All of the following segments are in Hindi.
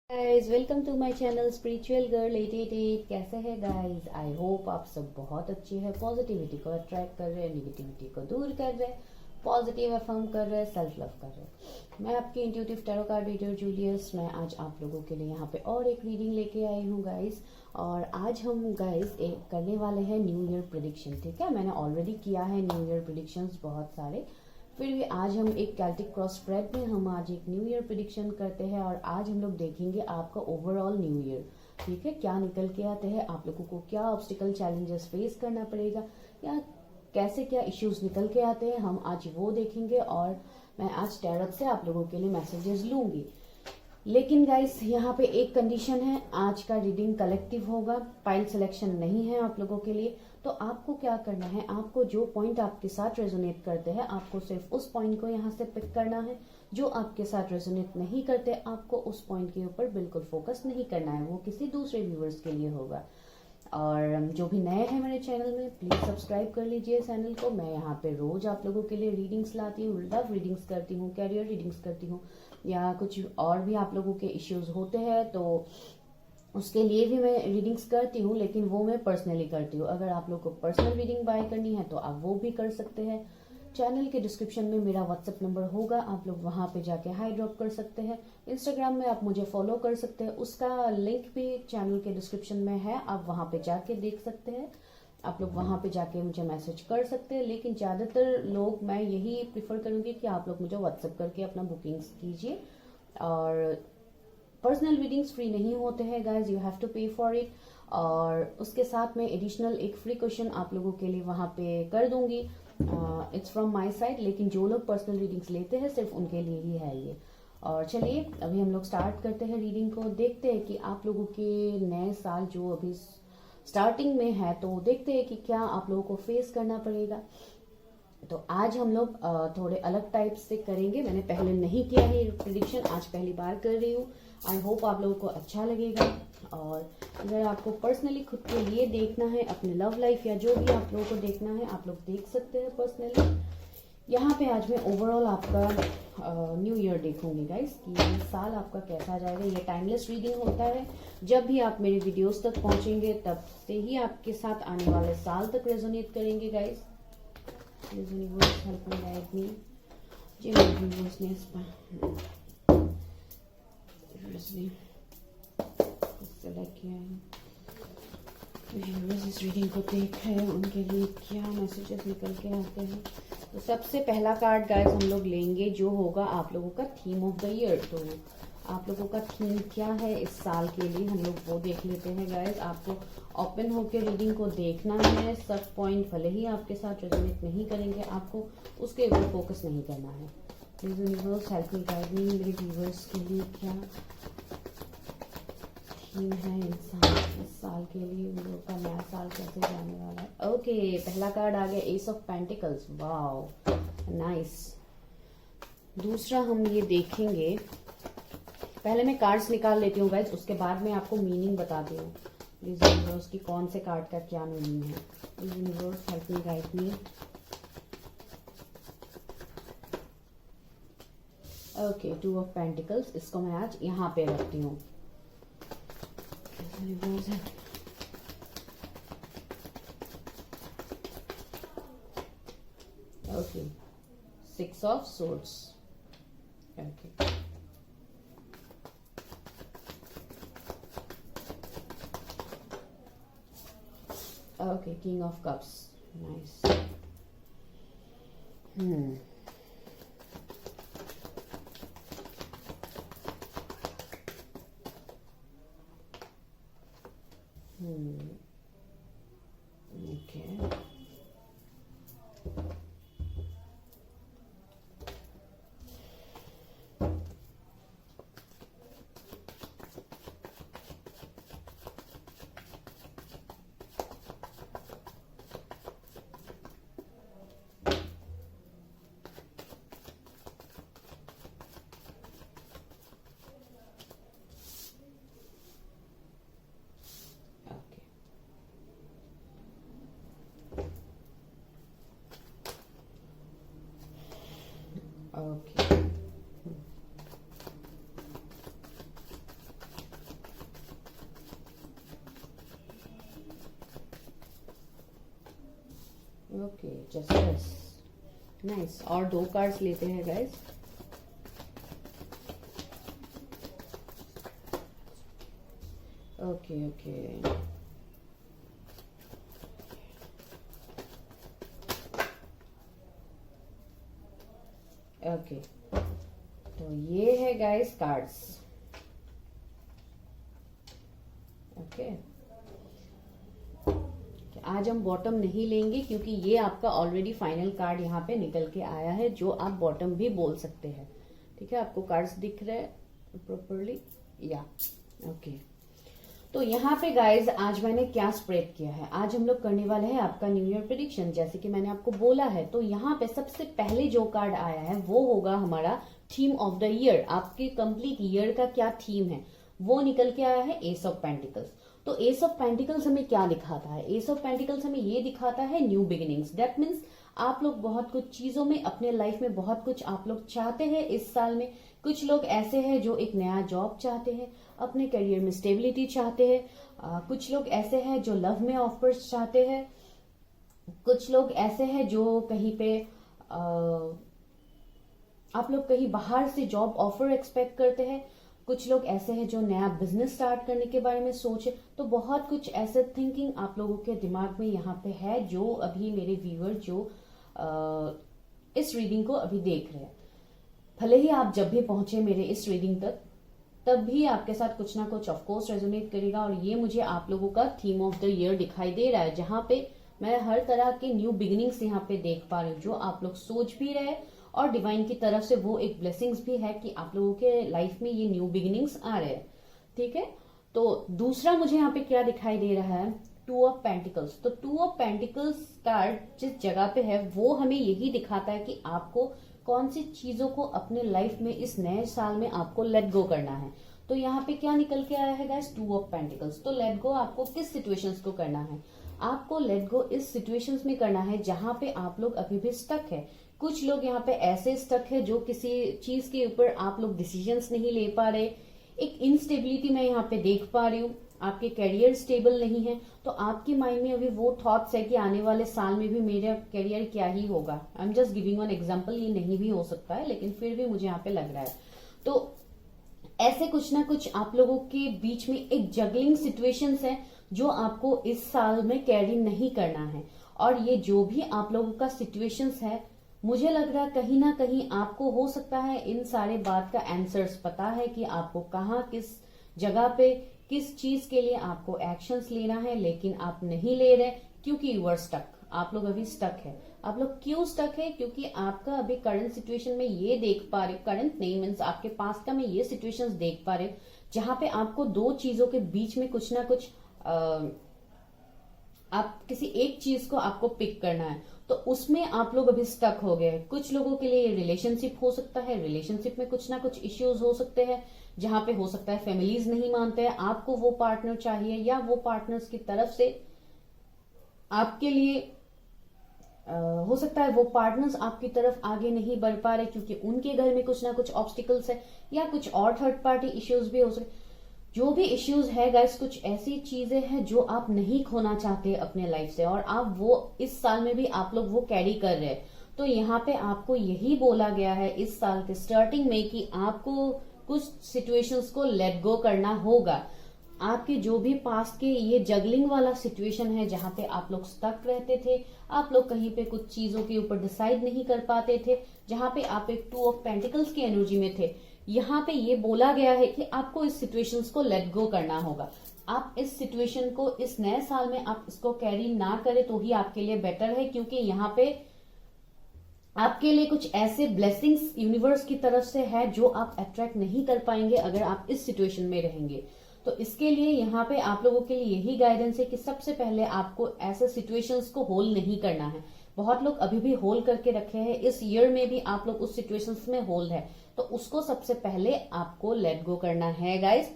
Guys welcome to my channel spiritual girl 888। कैसे हैं गाइस? आई होप आप सब बहुत अच्छे हैं। पॉजिटिविटी को अट्रैक्ट कर रहे हैं, निगेटिविटी को दूर कर रहे हैं, पॉजिटिव अफर्म कर रहे हैं, सेल्फ लव कर रहे हैं। मैं आपकी intuitive tarot card reader Julius. मैं आज आप लोगों के लिए यहाँ पे और एक रीडिंग लेके आई हूँ गाइस। और आज हम गाइस एक करने वाले हैं न्यू ईयर प्रिडिक्शन। ठीक है, मैंने ऑलरेडी किया है न्यू ईयर प्रिडिक्शंस बहुत सारे, फिर भी आज हम एक कैल्टिक क्रॉस स्प्रेड में हम आज एक न्यू ईयर प्रिडिक्शन करते हैं। और आज हम लोग देखेंगे आपका ओवरऑल न्यू ईयर, ठीक है, क्या निकल के आते हैं, आप लोगों को क्या ऑब्स्टिकल चैलेंजेस फेस करना पड़ेगा या कैसे क्या इश्यूज निकल के आते हैं, हम आज वो देखेंगे। और मैं आज टैरोट से आप लोगों के लिए मैसेजेस लूंगी। लेकिन गाइस यहाँ पे एक कंडीशन है, आज का रीडिंग कलेक्टिव होगा, पाइल सिलेक्शन नहीं है आप लोगों के लिए। तो आपको क्या करना है, आपको जो पॉइंट आपके साथ रेजोनेट करते हैं आपको सिर्फ उस पॉइंट को यहाँ से पिक करना है। जो आपके साथ रेजोनेट नहीं करते आपको उस पॉइंट के ऊपर बिल्कुल फोकस नहीं करना है, वो किसी दूसरे व्यूवर्स के लिए होगा। और जो भी नए हैं मेरे चैनल में प्लीज सब्सक्राइब कर लीजिए चैनल को। मैं यहाँ पे रोज आप लोगों के लिए रीडिंग्स लाती हूँ, लव रीडिंग्स करती हूँ, कैरियर रीडिंग्स करती हूँ, या कुछ और भी आप लोगों के इश्यूज होते हैं तो उसके लिए भी मैं रीडिंग्स करती हूँ, लेकिन वो मैं पर्सनली करती हूँ। अगर आप लोग को पर्सनल रीडिंग बाय करनी है तो आप वो भी कर सकते हैं। चैनल के डिस्क्रिप्शन में मेरा व्हाट्सएप नंबर होगा, आप लोग वहां पे जाके हाई ड्रॉप कर सकते हैं। इंस्टाग्राम में आप मुझे फॉलो कर सकते हैं, उसका लिंक भी चैनल के डिस्क्रिप्शन में है, आप वहां पे जाके देख सकते हैं। आप लोग वहां पे जाके मुझे मैसेज कर सकते हैं, लेकिन ज्यादातर लोग मैं यही प्रिफर करूंगी कि आप लोग मुझे व्हाट्सएप करके अपना बुकिंग्स कीजिए। और पर्सनल रीडिंग्स फ्री नहीं होते हैं गाइज, यू हैव टू पे फॉर इट। और उसके साथ में एडिशनल एक फ्री क्वेश्चन आप लोगों के लिए वहां पे कर दूंगी, इट्स फ्रॉम माय साइड। लेकिन जो लोग पर्सनल रीडिंग्स लेते हैं सिर्फ उनके लिए ही है ये। और चलिए अभी हम लोग स्टार्ट करते हैं रीडिंग को, देखते हैं कि आप लोगों के नए साल जो अभी स्टार्टिंग में है तो देखते हैं कि क्या आप लोगों को फेस करना पड़ेगा। तो आज हम लोग थोड़े अलग टाइप से करेंगे, मैंने पहले नहीं किया है प्रिडिक्शन, आज पहली बार कर रही हूँ। आई होप आप लोगों को अच्छा लगेगा। और अगर आपको पर्सनली खुद के लिए देखना है, अपने लव लाइफ या जो भी आप लोगों को देखना है आप लोग देख सकते हैं पर्सनली। यहाँ पे आज मैं ओवरऑल आपका न्यू ईयर देखूंगी गाइस कि ये साल आपका कैसा जाएगा। ये टाइमलेस रीडिंग होता है, जब भी आप मेरे वीडियोस तक पहुंचेंगे तब से ही आपके साथ आने वाले साल तक रेजोनेट करेंगे guys. Please universe help me guide me. जी मेरे व्यूवर्स ने इस पर सेलेक्ट किया है, व्यूवर्स इस रीडिंग को देख है, उनके लिए क्या मैसेजेस निकल के आते हैं। तो सबसे पहला कार्ड गाइस हम लोग लेंगे जो होगा आप लोगों का थीम ऑफ द ईयर। तो आप लोगों का थीम क्या है इस साल के लिए, हम लोग वो देख लेते हैं गाइस। आपको ओपन होकर रीडिंग को देखना है, सब पॉइंट भले ही आपके साथ रेजोनेट नहीं करेंगे, आपको उसके ऊपर फोकस नहीं करना है। Please universe help me guide me, मेरे व्यूवर्स के लिए क्या थीम है इंसान इस साल के लिए, उन लोग का नया साल कैसे जाने वाला है। ओके, पहला कार्ड आ गया S of pentacles, wow nice. दूसरा हम ये देखेंगे, पहले मैं कार्ड्स निकाल लेती हूँ गाइज, उसके बाद मैं आपको मीनिंग बताती हूँ। प्लीज यूनिवर्स की कौन से कार्ड का क्या मीनिंग है। Please universe help me guide me. Okay, two of pentacles, इसको मैं आज यहाँ पे रखती हूँ। Okay, six of swords. Okay, okay, king of cups, nice. hmm okay, okay. Okay, justice, nice. और 2 कार्ड्स लेते हैं गाइस। ओके ओके, ओके, तो ये है गाइस कार्ड्स। ओके, आज हम बॉटम नहीं लेंगे क्योंकि ये आपका ऑलरेडी फाइनल कार्ड यहाँ पे निकल के आया है, जो आप बॉटम भी बोल सकते हैं। ठीक है, आपको कार्ड्स दिख रहे हैं प्रॉपरली? या ओके। तो यहाँ पे गाइज आज मैंने क्या स्प्रेड किया है, आज हम लोग करने वाले हैं आपका न्यू ईयर प्रेडिक्शन, जैसे कि मैंने आपको बोला है। तो यहाँ पे सबसे पहले जो कार्ड आया है वो होगा हमारा थीम ऑफ द ईयर। आपके कंप्लीट ईयर का क्या थीम है वो निकल के आया है, एस ऑफ पेंटिकल्स। तो एस ऑफ पेंटिकल्स हमें क्या दिखाता है? एस ऑफ पेंटिकल्स हमें ये दिखाता है न्यू बिगिनिंग्स। दैट मीन्स आप लोग बहुत कुछ चीजों में अपने लाइफ में बहुत कुछ आप लोग चाहते हैं इस साल में। कुछ लोग ऐसे हैं जो एक नया जॉब चाहते हैं, अपने करियर में स्टेबिलिटी चाहते हैं। कुछ लोग ऐसे हैं जो लव में ऑफर्स चाहते हैं। कुछ लोग ऐसे हैं जो कहीं पे आप लोग कहीं बाहर से जॉब ऑफर एक्सपेक्ट करते हैं। कुछ लोग ऐसे हैं जो नया बिजनेस स्टार्ट करने के बारे में सोचे। तो बहुत कुछ ऐसे थिंकिंग आप लोगों के दिमाग में यहाँ पे है, जो अभी मेरे व्यूअर जो इस रीडिंग को अभी देख रहे हैं। भले ही आप जब भी पहुंचे मेरे इस रीडिंग तक, तब भी आपके साथ कुछ ना कुछ ऑफकोर्स रेजोनेट करेगा। और ये मुझे आप लोगों का थीम ऑफ द ईयर दिखाई दे रहा है, जहां पे मैं हर तरह के न्यू बिगिनिंग्स यहाँ पे देख पा रही हूँ, जो आप लोग सोच भी रहे। और डिवाइन की तरफ से वो एक ब्लेसिंग्स भी है कि आप लोगों के लाइफ में ये न्यू बिगिनिंग्स आ रहे हैं। ठीक है, तो दूसरा मुझे यहाँ पे क्या दिखाई दे रहा है, 2 ऑफ पेंटिकल्स। तो 2 ऑफ पेंटिकल्स कार्ड जिस जगह पे है वो हमें यही दिखाता है कि आपको कौन सी चीजों को अपने लाइफ में इस नए साल में आपको लेट गो करना है। तो यहाँ पे क्या निकल के आया है गाइस, 2 ऑफ पेंटिकल्स। तो लेट गो आपको किस सिचुएशंस को करना है? आपको लेट गो इस सिचुएशंस में करना है जहां पे आप लोग अभी भी स्टक है। कुछ लोग यहाँ पे ऐसे स्टक है जो किसी चीज के ऊपर आप लोग डिसीजंस नहीं ले पा रहे। एक इनस्टेबिलिटी मैं यहाँ पे देख पा रही हूँ, आपके करियर स्टेबल नहीं है। तो आपके माइंड में अभी वो थॉट्स है कि आने वाले साल में भी मेरा करियर क्या ही होगा। I am just giving an example, ये नहीं भी हो सकता है, लेकिन फिर भी मुझे यहाँ पे लग रहा है। तो ऐसे कुछ ना कुछ आप लोगों के बीच में एक जगलिंग सिचुएशंस है जो आपको इस साल में कैरी नहीं करना है। और ये जो भी आप लोगों का सिचुएशंस है, मुझे लग रहा है कहीं ना कहीं आपको हो सकता है इन सारे बात का आंसर्स पता है कि आपको कहाँ किस जगह पे किस चीज के लिए आपको एक्शंस लेना है, लेकिन आप नहीं ले रहे क्योंकि यू आर स्टक। आप लोग अभी स्टक है। आप लोग क्यों स्टक है? क्योंकि आपका अभी करंट सिचुएशन में ये देख पा रहे हो, करंट नहीं मीन्स आपके पास का मैं ये सिचुएशंस देख पा रहे हो जहां पे आपको 2 चीजों के बीच में कुछ ना कुछ आप किसी एक चीज को आपको पिक करना है, तो उसमें आप लोग अभी स्टक हो गए। कुछ लोगों के लिए रिलेशनशिप हो सकता है, रिलेशनशिप में कुछ ना कुछ इश्यूज हो सकते हैं, जहां पे हो सकता है फैमिलीज नहीं मानते हैं, आपको वो पार्टनर चाहिए, या वो पार्टनर्स की तरफ से आपके लिए हो सकता है वो पार्टनर्स आपकी तरफ आगे नहीं बढ़ पा रहे क्योंकि उनके घर में कुछ ना कुछ ऑब्स्टिकल्स है, या कुछ और थर्ड पार्टी इश्यूज भी हो सकते। जो भी इश्यूज है गाइस, कुछ ऐसी चीजें हैं जो आप नहीं खोना चाहते अपने लाइफ से, और आप वो इस साल में भी आप लोग वो कैरी कर रहे हैं। तो यहाँ पे आपको यही बोला गया है इस साल के स्टार्टिंग में कि आपको कुछ सिचुएशंस को लेट गो करना होगा। आपके जो भी पास्ट के ये जगलिंग वाला सिचुएशन है जहां पे आप लोग स्टक रहते थे, आप लोग कहीं पे कुछ चीजों के ऊपर डिसाइड नहीं कर पाते थे, जहां पे आप एक 2 ऑफ पेंटिकल्स की एनर्जी में थे, यहाँ पे ये बोला गया है कि आपको इस सिचुएशंस को लेट गो करना होगा। आप इस सिचुएशन को इस नए साल में आप इसको कैरी ना करें तो ही आपके लिए बेटर है, क्योंकि यहाँ पे आपके लिए कुछ ऐसे ब्लेसिंग्स यूनिवर्स की तरफ से है जो आप अट्रैक्ट नहीं कर पाएंगे अगर आप इस सिचुएशन में रहेंगे। तो इसके लिए यहाँ पे आप लोगों के लिए यही गाइडेंस है कि सबसे पहले आपको ऐसे सिचुएशंस को होल्ड नहीं करना है। बहुत लोग अभी भी होल्ड करके रखे हैं, इस ईयर में भी आप लोग उस सिचुएशंस में होल्ड है, तो उसको सबसे पहले आपको लेट गो करना है गाइस।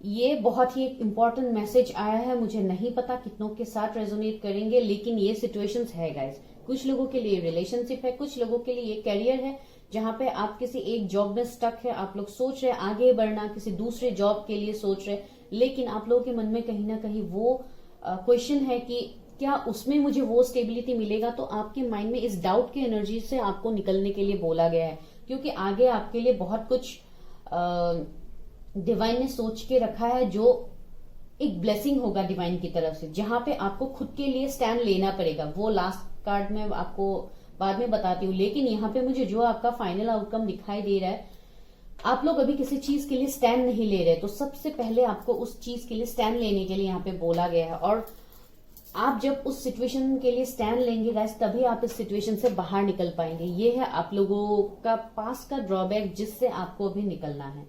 ये बहुत ही इंपॉर्टेंट मैसेज आया है, मुझे नहीं पता कितनों के साथ रेजोनेट करेंगे, लेकिन ये सिचुएशंस है गाइस। कुछ लोगों के लिए रिलेशनशिप है, कुछ लोगों के लिए कैरियर है, जहां पे आप किसी एक जॉब में स्टक है, आप लोग सोच रहे हैं आगे बढ़ना, किसी दूसरे जॉब के लिए सोच रहे, लेकिन आप लोगों के मन में कहीं ना कहीं वो क्वेश्चन है कि क्या उसमें मुझे वो स्टेबिलिटी मिलेगा? तो आपके माइंड में इस डाउट की एनर्जी से आपको निकलने के लिए बोला गया है, क्योंकि आगे आपके लिए बहुत कुछ डिवाइन ने सोच के रखा है, जो एक ब्लेसिंग होगा डिवाइन की तरफ से, जहां पे आपको खुद के लिए स्टैंड लेना पड़ेगा। वो लास्ट कार्ड में आपको बाद में बताती हूँ, लेकिन यहाँ पे मुझे जो आपका फाइनल आउटकम दिखाई दे रहा है, आप लोग अभी किसी चीज के लिए स्टैंड नहीं ले रहे, तो सबसे पहले आपको उस चीज के लिए स्टैंड लेने के लिए यहाँ पे बोला गया है। और आप जब उस सिचुएशन के लिए स्टैंड लेंगे गाइस, तभी आप इस सिचुएशन से बाहर निकल पाएंगे। ये है आप लोगों का पास का ड्रॉबैक, जिससे आपको अभी निकलना है।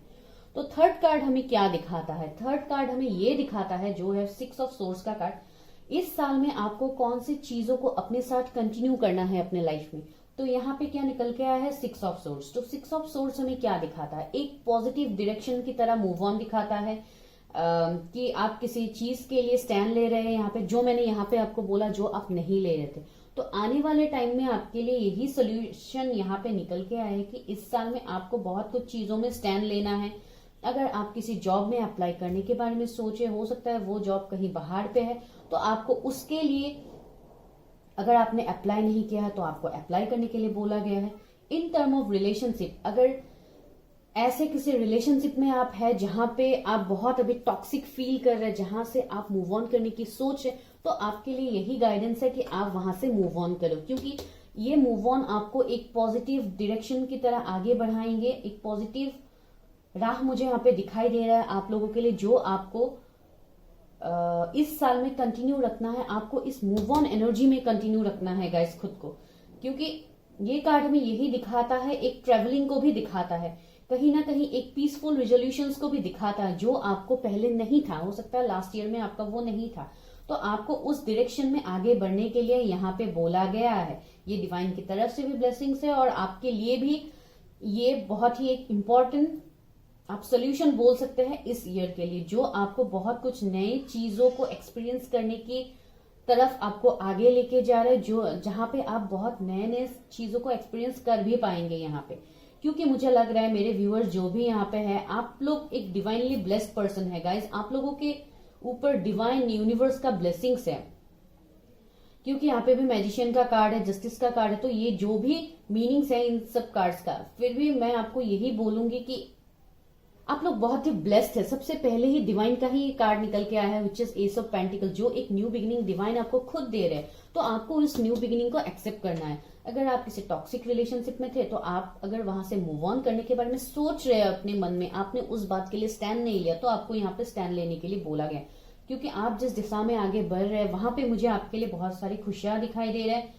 तो थर्ड कार्ड हमें क्या दिखाता है? थर्ड कार्ड हमें ये दिखाता है, जो है 6 ऑफ सोर्ड्स का कार्ड, इस साल में आपको कौन सी चीजों को अपने साथ कंटिन्यू करना है अपने लाइफ में। तो यहाँ पे क्या निकल के आया है? 6 ऑफ सोर्ड्स। तो 6 ऑफ सोर्ड्स हमें क्या दिखाता है? एक पॉजिटिव डायरेक्शन की तरह मूव ऑन दिखाता है, कि आप किसी चीज के लिए स्टैंड ले रहे हैं यहाँ पे, जो मैंने यहाँ पे आपको बोला, जो आप नहीं ले रहे थे। तो आने वाले टाइम में आपके लिए यही सोल्यूशन यहाँ पे निकल के आया है कि इस साल में आपको बहुत कुछ चीजों में स्टैंड लेना है। अगर आप किसी जॉब में अप्लाई करने के बारे में सोचे, हो सकता है वो जॉब कहीं बाहर पे है, तो आपको उसके लिए, अगर आपने अप्लाई नहीं किया है तो आपको अप्लाई करने के लिए बोला गया है। इन टर्म ऑफ रिलेशनशिप, अगर ऐसे किसी रिलेशनशिप में आप है जहां पे आप बहुत अभी टॉक्सिक फील कर रहे हैं, जहां से आप मूव ऑन करने की सोच है, तो आपके लिए यही गाइडेंस है कि आप वहां से मूव ऑन करो, क्योंकि ये मूव ऑन आपको एक पॉजिटिव डायरेक्शन की तरह आगे बढ़ाएंगे। एक पॉजिटिव राह मुझे यहाँ पे दिखाई दे रहा है आप लोगों के लिए, जो आपको इस साल में कंटिन्यू रखना है। आपको इस मूव ऑन एनर्जी में कंटिन्यू रखना है गाइस खुद को, क्योंकि ये कार्ड हमें यही दिखाता है, एक ट्रेवलिंग को भी दिखाता है, कहीं ना कहीं एक पीसफुल रिजोल्यूशंस को भी दिखाता है, जो आपको पहले नहीं था। हो सकता है लास्ट ईयर में आपका वो नहीं था, तो आपको उस डायरेक्शन में आगे बढ़ने के लिए यहाँ पे बोला गया है। ये डिवाइन की तरफ से भी ब्लेसिंग्स है, और आपके लिए भी ये बहुत ही एक इम्पोर्टेंट आप सोल्यूशन बोल सकते हैं इस ईयर के लिए, जो आपको बहुत कुछ नई चीजों को एक्सपीरियंस करने की तरफ आपको आगे लेके जा रहे हैं, जो जहां पे आप बहुत नए नए चीजों को एक्सपीरियंस कर भी पाएंगे यहाँ पे। क्योंकि मुझे लग रहा है मेरे व्यूअर्स जो भी यहाँ पे है, आप लोग एक डिवाइनली ब्लेस्ड पर्सन है गाइज। आप लोगों के ऊपर डिवाइन यूनिवर्स का ब्लेसिंग्स है, क्योंकि यहाँ पे भी मैजिशियन का कार्ड है, जस्टिस का कार्ड है। तो ये जो भी मीनिंग्स है इन सब कार्ड्स का, फिर भी मैं आपको यही बोलूंगी कि आप लोग बहुत ही ब्लेस्ड है। सबसे पहले ही डिवाइन का ही कार्ड निकल के आया है, which is S of pentacle, जो एक न्यू बिगिनिंग डिवाइन आपको खुद दे रहे हैं। तो आपको इस न्यू बिगिनिंग को एक्सेप्ट करना है। अगर आप किसी टॉक्सिक रिलेशनशिप में थे, तो आप अगर वहां से मूव ऑन करने के बारे में सोच रहे हैं अपने मन में, आपने उस बात के लिए स्टैंड नहीं लिया, तो आपको यहाँ पे स्टैंड लेने के लिए बोला गया, क्योंकि आप जिस दिशा में आगे बढ़ रहे हैं, वहां पे मुझे आपके लिए बहुत सारी खुशियां दिखाई दे रहा है।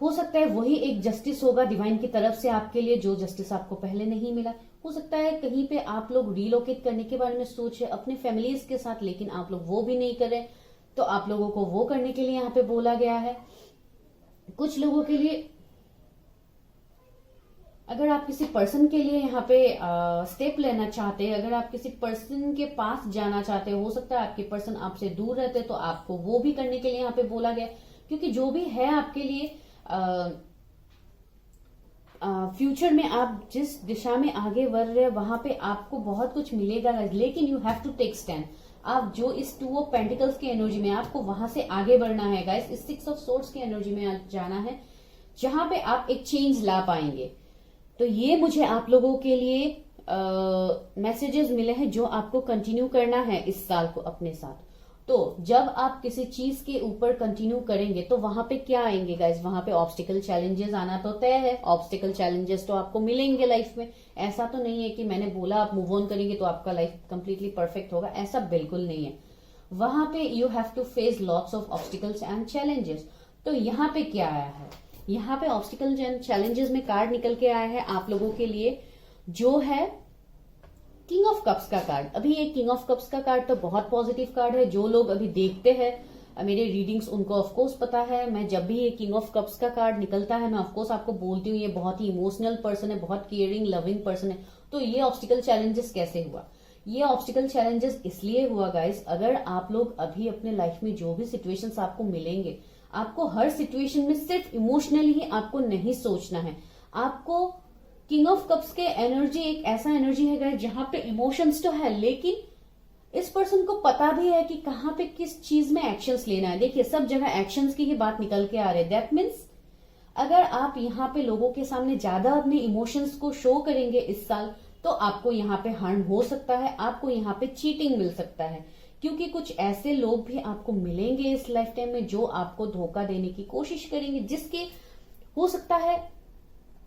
हो सकता है वही एक जस्टिस होगा डिवाइन की तरफ से आपके लिए, जो जस्टिस आपको पहले नहीं मिला। हो सकता है कहीं पे आप लोग रिलोकेट करने के बारे में सोचे अपने फैमिलीज के साथ, लेकिन आप लोग वो भी नहीं कर रहे, तो आप लोगों को वो करने के लिए यहाँ पे बोला गया है। कुछ लोगों के लिए, अगर आप किसी पर्सन के लिए यहाँ पे स्टेप लेना चाहते हैं, अगर आप किसी पर्सन के पास जाना चाहते हो सकता है आपके पर्सन आपसे दूर रहते, तो आपको वो भी करने के लिए यहाँ पे बोला गया, क्योंकि जो भी है आपके लिए फ्यूचर में आप जिस दिशा में आगे बढ़ रहे हैं, वहां पे आपको बहुत कुछ मिलेगा, लेकिन you have to take stand. आप जो इस 2 ऑफ पेंटिकल्स की एनर्जी में, आपको वहां से आगे बढ़ना है गाइस। इस 6 ऑफ सोर्ड्स की एनर्जी में जाना है, जहां पे आप एक चेंज ला पाएंगे। तो ये मुझे आप लोगों के लिए मैसेजेस मिले हैं, जो आपको कंटिन्यू करना है इस साल को अपने साथ। तो जब आप किसी चीज के ऊपर कंटिन्यू करेंगे, तो वहां पे क्या आएंगे गाइज? वहां पे ऑब्स्टिकल चैलेंजेस आना तो तय है। ऑब्स्टिकल चैलेंजेस तो आपको मिलेंगे लाइफ में। ऐसा तो नहीं है कि मैंने बोला आप मूव ऑन करेंगे तो आपका लाइफ कंप्लीटली परफेक्ट होगा, ऐसा बिल्कुल नहीं है। वहां पे you have to face lots of obstacles and challenges. तो यहाँ पे क्या आया है? यहाँ पे ऑब्स्टिकल एंड चैलेंजेस में कार्ड निकल के आया है आप लोगों के लिए, जो है किंग ऑफ कप्स का कार्ड। अभी ये किंग ऑफ कप्स का कार्ड तो बहुत पॉजिटिव कार्ड है। जो लोग अभी देखते हैं मेरे रीडिंग्स, उनको ऑफकोर्स पता है, मैं जब भी ये किंग ऑफ कप्स का कार्ड निकलता है, मैं ऑफकोर्स आपको बोलती हूँ ये बहुत ही इमोशनल पर्सन है, बहुत केयरिंग लविंग पर्सन है। तो ये ऑब्स्टिकल चैलेंजेस कैसे हुआ? ये ऑब्स्टिकल चैलेंजेस इसलिए हुआ गाइस, अगर आप लोग अभी अपने लाइफ में जो भी सिचुएशंस आपको मिलेंगे, आपको हर सिचुएशन में सिर्फ इमोशनली ही आपको नहीं सोचना है। आपको किंग ऑफ कप्स के एनर्जी एक ऐसा एनर्जी है गाइस, जहां पे इमोशंस तो है, लेकिन इस पर्सन को पता भी है कि कहाँ पे किस चीज में एक्शंस लेना है। देखिए सब जगह एक्शंस की ही बात निकल के आ रहे हैं। दैट मीन्स अगर आप यहाँ पे लोगों के सामने ज्यादा अपने इमोशंस को शो करेंगे इस साल, तो आपको यहाँ पे हार्म हो सकता है, आपको यहाँ पे चीटिंग मिल सकता है, क्योंकि कुछ ऐसे लोग भी आपको मिलेंगे इस लाइफ टाइम में जो आपको धोखा देने की कोशिश करेंगे, जिसके हो सकता है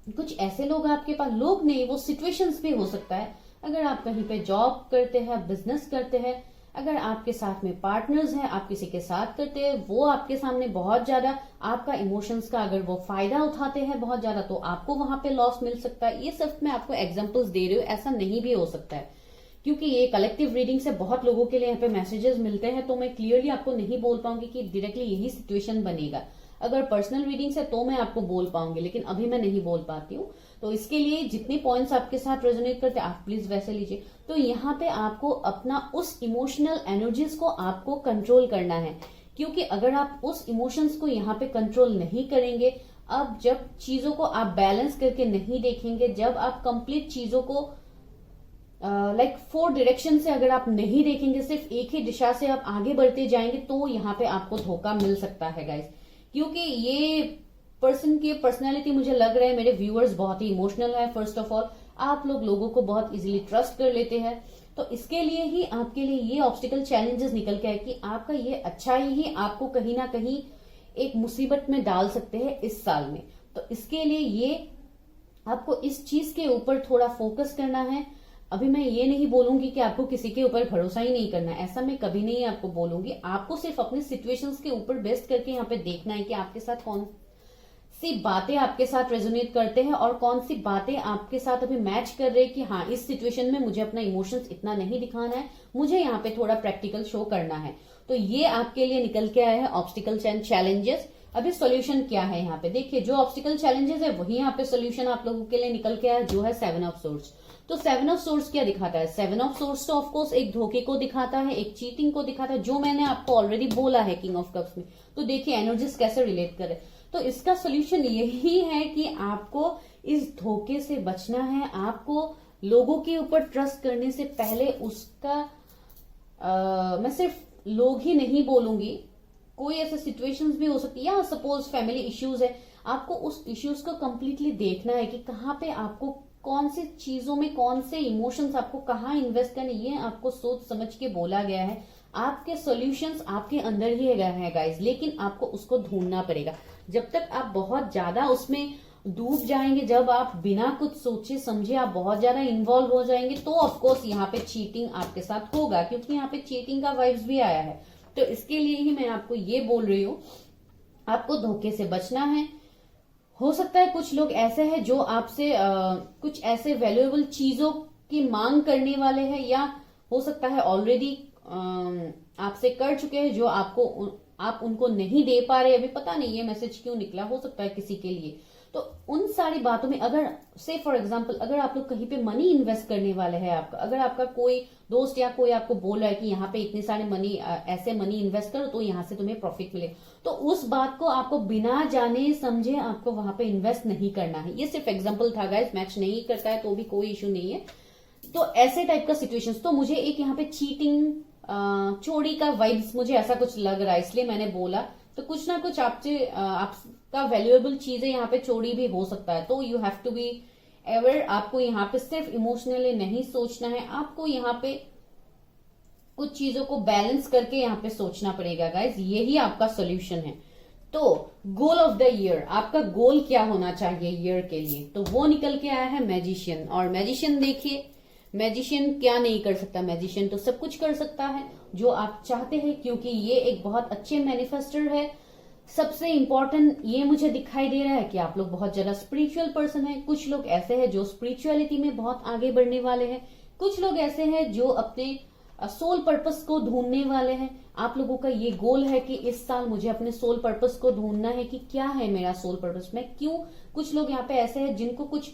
कुछ ऐसे लोग आपके पास, लोग नहीं वो सिचुएशंस भी हो सकता है। अगर आप कहीं पे जॉब करते हैं, बिजनेस करते हैं, अगर आपके साथ में पार्टनर्स हैं, आप किसी के साथ करते हैं, वो आपके सामने बहुत ज्यादा आपका इमोशंस का अगर वो फायदा उठाते हैं बहुत ज्यादा, तो आपको वहां पे लॉस मिल सकता है। ये सिर्फ मैं आपको एग्जांपल्स दे रही हूँ, ऐसा नहीं भी हो सकता है, क्योंकि ये कलेक्टिव रीडिंग से बहुत लोगों के लिए यहाँ पे मैसेजेस मिलते हैं, तो मैं क्लियरली आपको नहीं बोल पाऊंगी कि डायरेक्टली यही सिचुएशन बनेगा। अगर पर्सनल रीडिंग से तो मैं आपको बोल पाऊंगी, लेकिन अभी मैं नहीं बोल पाती हूँ। तो इसके लिए जितने पॉइंट्स आपके साथ रेजोनेट करते हैं आप प्लीज वैसे लीजिए। तो यहाँ पे आपको अपना उस इमोशनल एनर्जीज को आपको कंट्रोल करना है, क्योंकि अगर आप उस इमोशंस को यहाँ पे कंट्रोल नहीं करेंगे, अब जब चीजों को आप बैलेंस करके नहीं देखेंगे, जब आप कंप्लीट चीजों को लाइक 4 डायरेक्शन से अगर आप नहीं देखेंगे, सिर्फ एक ही दिशा से आप आगे बढ़ते जाएंगे, तो यहाँ पे आपको धोखा मिल सकता है गाइस। क्योंकि ये पर्सन की पर्सनैलिटी मुझे लग रहा है, मेरे व्यूअर्स बहुत ही इमोशनल है। फर्स्ट ऑफ ऑल आप लोगों को बहुत इजीली ट्रस्ट कर लेते हैं, तो इसके लिए ही आपके लिए ये ऑब्स्टिकल चैलेंजेस निकल के आए कि आपका ये अच्छाई ही आपको कहीं ना कहीं एक मुसीबत में डाल सकते हैं इस साल में। तो इसके लिए ये आपको इस चीज के ऊपर थोड़ा फोकस करना है। अभी मैं ये नहीं बोलूंगी कि आपको किसी के ऊपर भरोसा ही नहीं करना, ऐसा मैं कभी नहीं आपको बोलूंगी। आपको सिर्फ अपने सिचुएशंस के ऊपर बेस्ट करके यहाँ पे देखना है कि आपके साथ कौन सी बातें आपके साथ रेजोनेट करते हैं और कौन सी बातें आपके साथ अभी मैच कर रहे हैं कि हाँ इस सिचुएशन में मुझे अपना इमोशंस इतना नहीं दिखाना है, मुझे यहाँ पे थोड़ा प्रैक्टिकल शो करना है। तो ये आपके लिए निकल के आया है ऑब्स्टिकल चैलेंजेस। अभी सॉल्यूशन क्या है यहाँ पे देखिए, जो ऑब्स्टिकल चैलेंजेस है वही यहाँ पे सॉल्यूशन आप लोगों के लिए निकल के आया, जो है 7 ऑफ सोर्ड्स। तो 7 ऑफ सोर्ड्स क्या दिखाता है? 7 ऑफ सोर्ड्स तो ऑफकोर्स एक धोखे को दिखाता है, एक चीटिंग को दिखाता है, जो मैंने आपको ऑलरेडी बोला है किंग ऑफ कप्स में। तो देखिए एनर्जीज कैसे रिलेट करे। तो इसका सोल्यूशन यही है कि आपको इस धोखे से बचना है। आपको लोगों के ऊपर ट्रस्ट करने से पहले उसका मैं सिर्फ लोग ही नहीं बोलूंगी, कोई ऐसे सिचुएशंस भी हो सकती है, या सपोज फैमिली इश्यूज है, आपको उस इश्यूज को कंप्लीटली देखना है कि कहाँ पे आपको कौन सी चीजों में कौन से इमोशंस आपको कहाँ इन्वेस्ट करने, ये आपको सोच समझ के बोला गया है। आपके सॉल्यूशंस आपके अंदर ही है गाइस, लेकिन आपको उसको ढूंढना पड़ेगा। जब तक आप बहुत ज्यादा उसमें डूब जाएंगे, जब आप बिना कुछ सोचे समझे आप बहुत ज्यादा इन्वॉल्व हो जाएंगे, तो ऑफकोर्स यहाँ पे चीटिंग आपके साथ होगा, क्योंकि यहाँ पे चीटिंग का वाइब्स भी आया है। तो इसके लिए ही मैं आपको ये बोल रही हूँ, आपको धोखे से बचना है। हो सकता है कुछ लोग ऐसे हैं जो आपसे कुछ ऐसे वैल्यूएबल चीजों की मांग करने वाले हैं, या हो सकता है ऑलरेडी आपसे कर चुके हैं जो आपको आप उनको नहीं दे पा रहे। अभी पता नहीं ये मैसेज क्यों निकला, हो सकता है किसी के लिए। तो उन सारी बातों में अगर से फॉर एग्जांपल अगर आप लोग कहीं पे मनी इन्वेस्ट करने वाले हैं, आपका अगर आपका कोई दोस्त या कोई आपको बोल रहा है कि यहाँ पे इतने सारे मनी ऐसे मनी इन्वेस्ट करो तो यहाँ से तुम्हें प्रॉफिट मिले, तो उस बात को आपको बिना जाने समझे आपको वहां पे इन्वेस्ट नहीं करना है। ये सिर्फ एग्जाम्पल था गाइस, मैच नहीं करता है तो भी कोई इश्यू नहीं है। तो ऐसे टाइप का सिचुएशंस, तो मुझे एक यहाँ पे चीटिंग चोरी का वाइब्स मुझे ऐसा कुछ लग रहा है, इसलिए मैंने बोला। तो कुछ ना कुछ आपका वैल्यूएबल चीजें यहाँ पे चोरी भी हो सकता है। तो you have to be ever, आपको यहाँ पे सिर्फ इमोशनली नहीं सोचना है, आपको यहाँ पे कुछ चीजों को बैलेंस करके यहाँ पे सोचना पड़ेगा गाइज। यही आपका सोल्यूशन है। तो गोल ऑफ द ईयर, आपका गोल क्या होना चाहिए ईयर के लिए? तो वो निकल के आया है मैजिशियन। और मैजिशियन देखिए, मैजिशियन क्या नहीं कर सकता? मैजिशियन तो सब कुछ कर सकता है जो आप चाहते हैं, क्योंकि ये एक बहुत अच्छे मैनिफेस्टर है। सबसे इंपॉर्टेंट ये मुझे दिखाई दे रहा है कि आप लोग बहुत ज्यादा स्पिरिचुअल पर्सन है। कुछ लोग ऐसे हैं जो स्पिरिचुअलिटी में बहुत आगे बढ़ने वाले हैं, कुछ लोग ऐसे हैं जो अपने सोल पर्पस को ढूंढने वाले हैं। आप लोगों का ये गोल है कि इस साल मुझे अपने सोल पर्पस को ढूंढना है कि क्या है मेरा सोल पर्पस, मैं क्यों। कुछ लोग यहाँ पे ऐसे हैं जिनको कुछ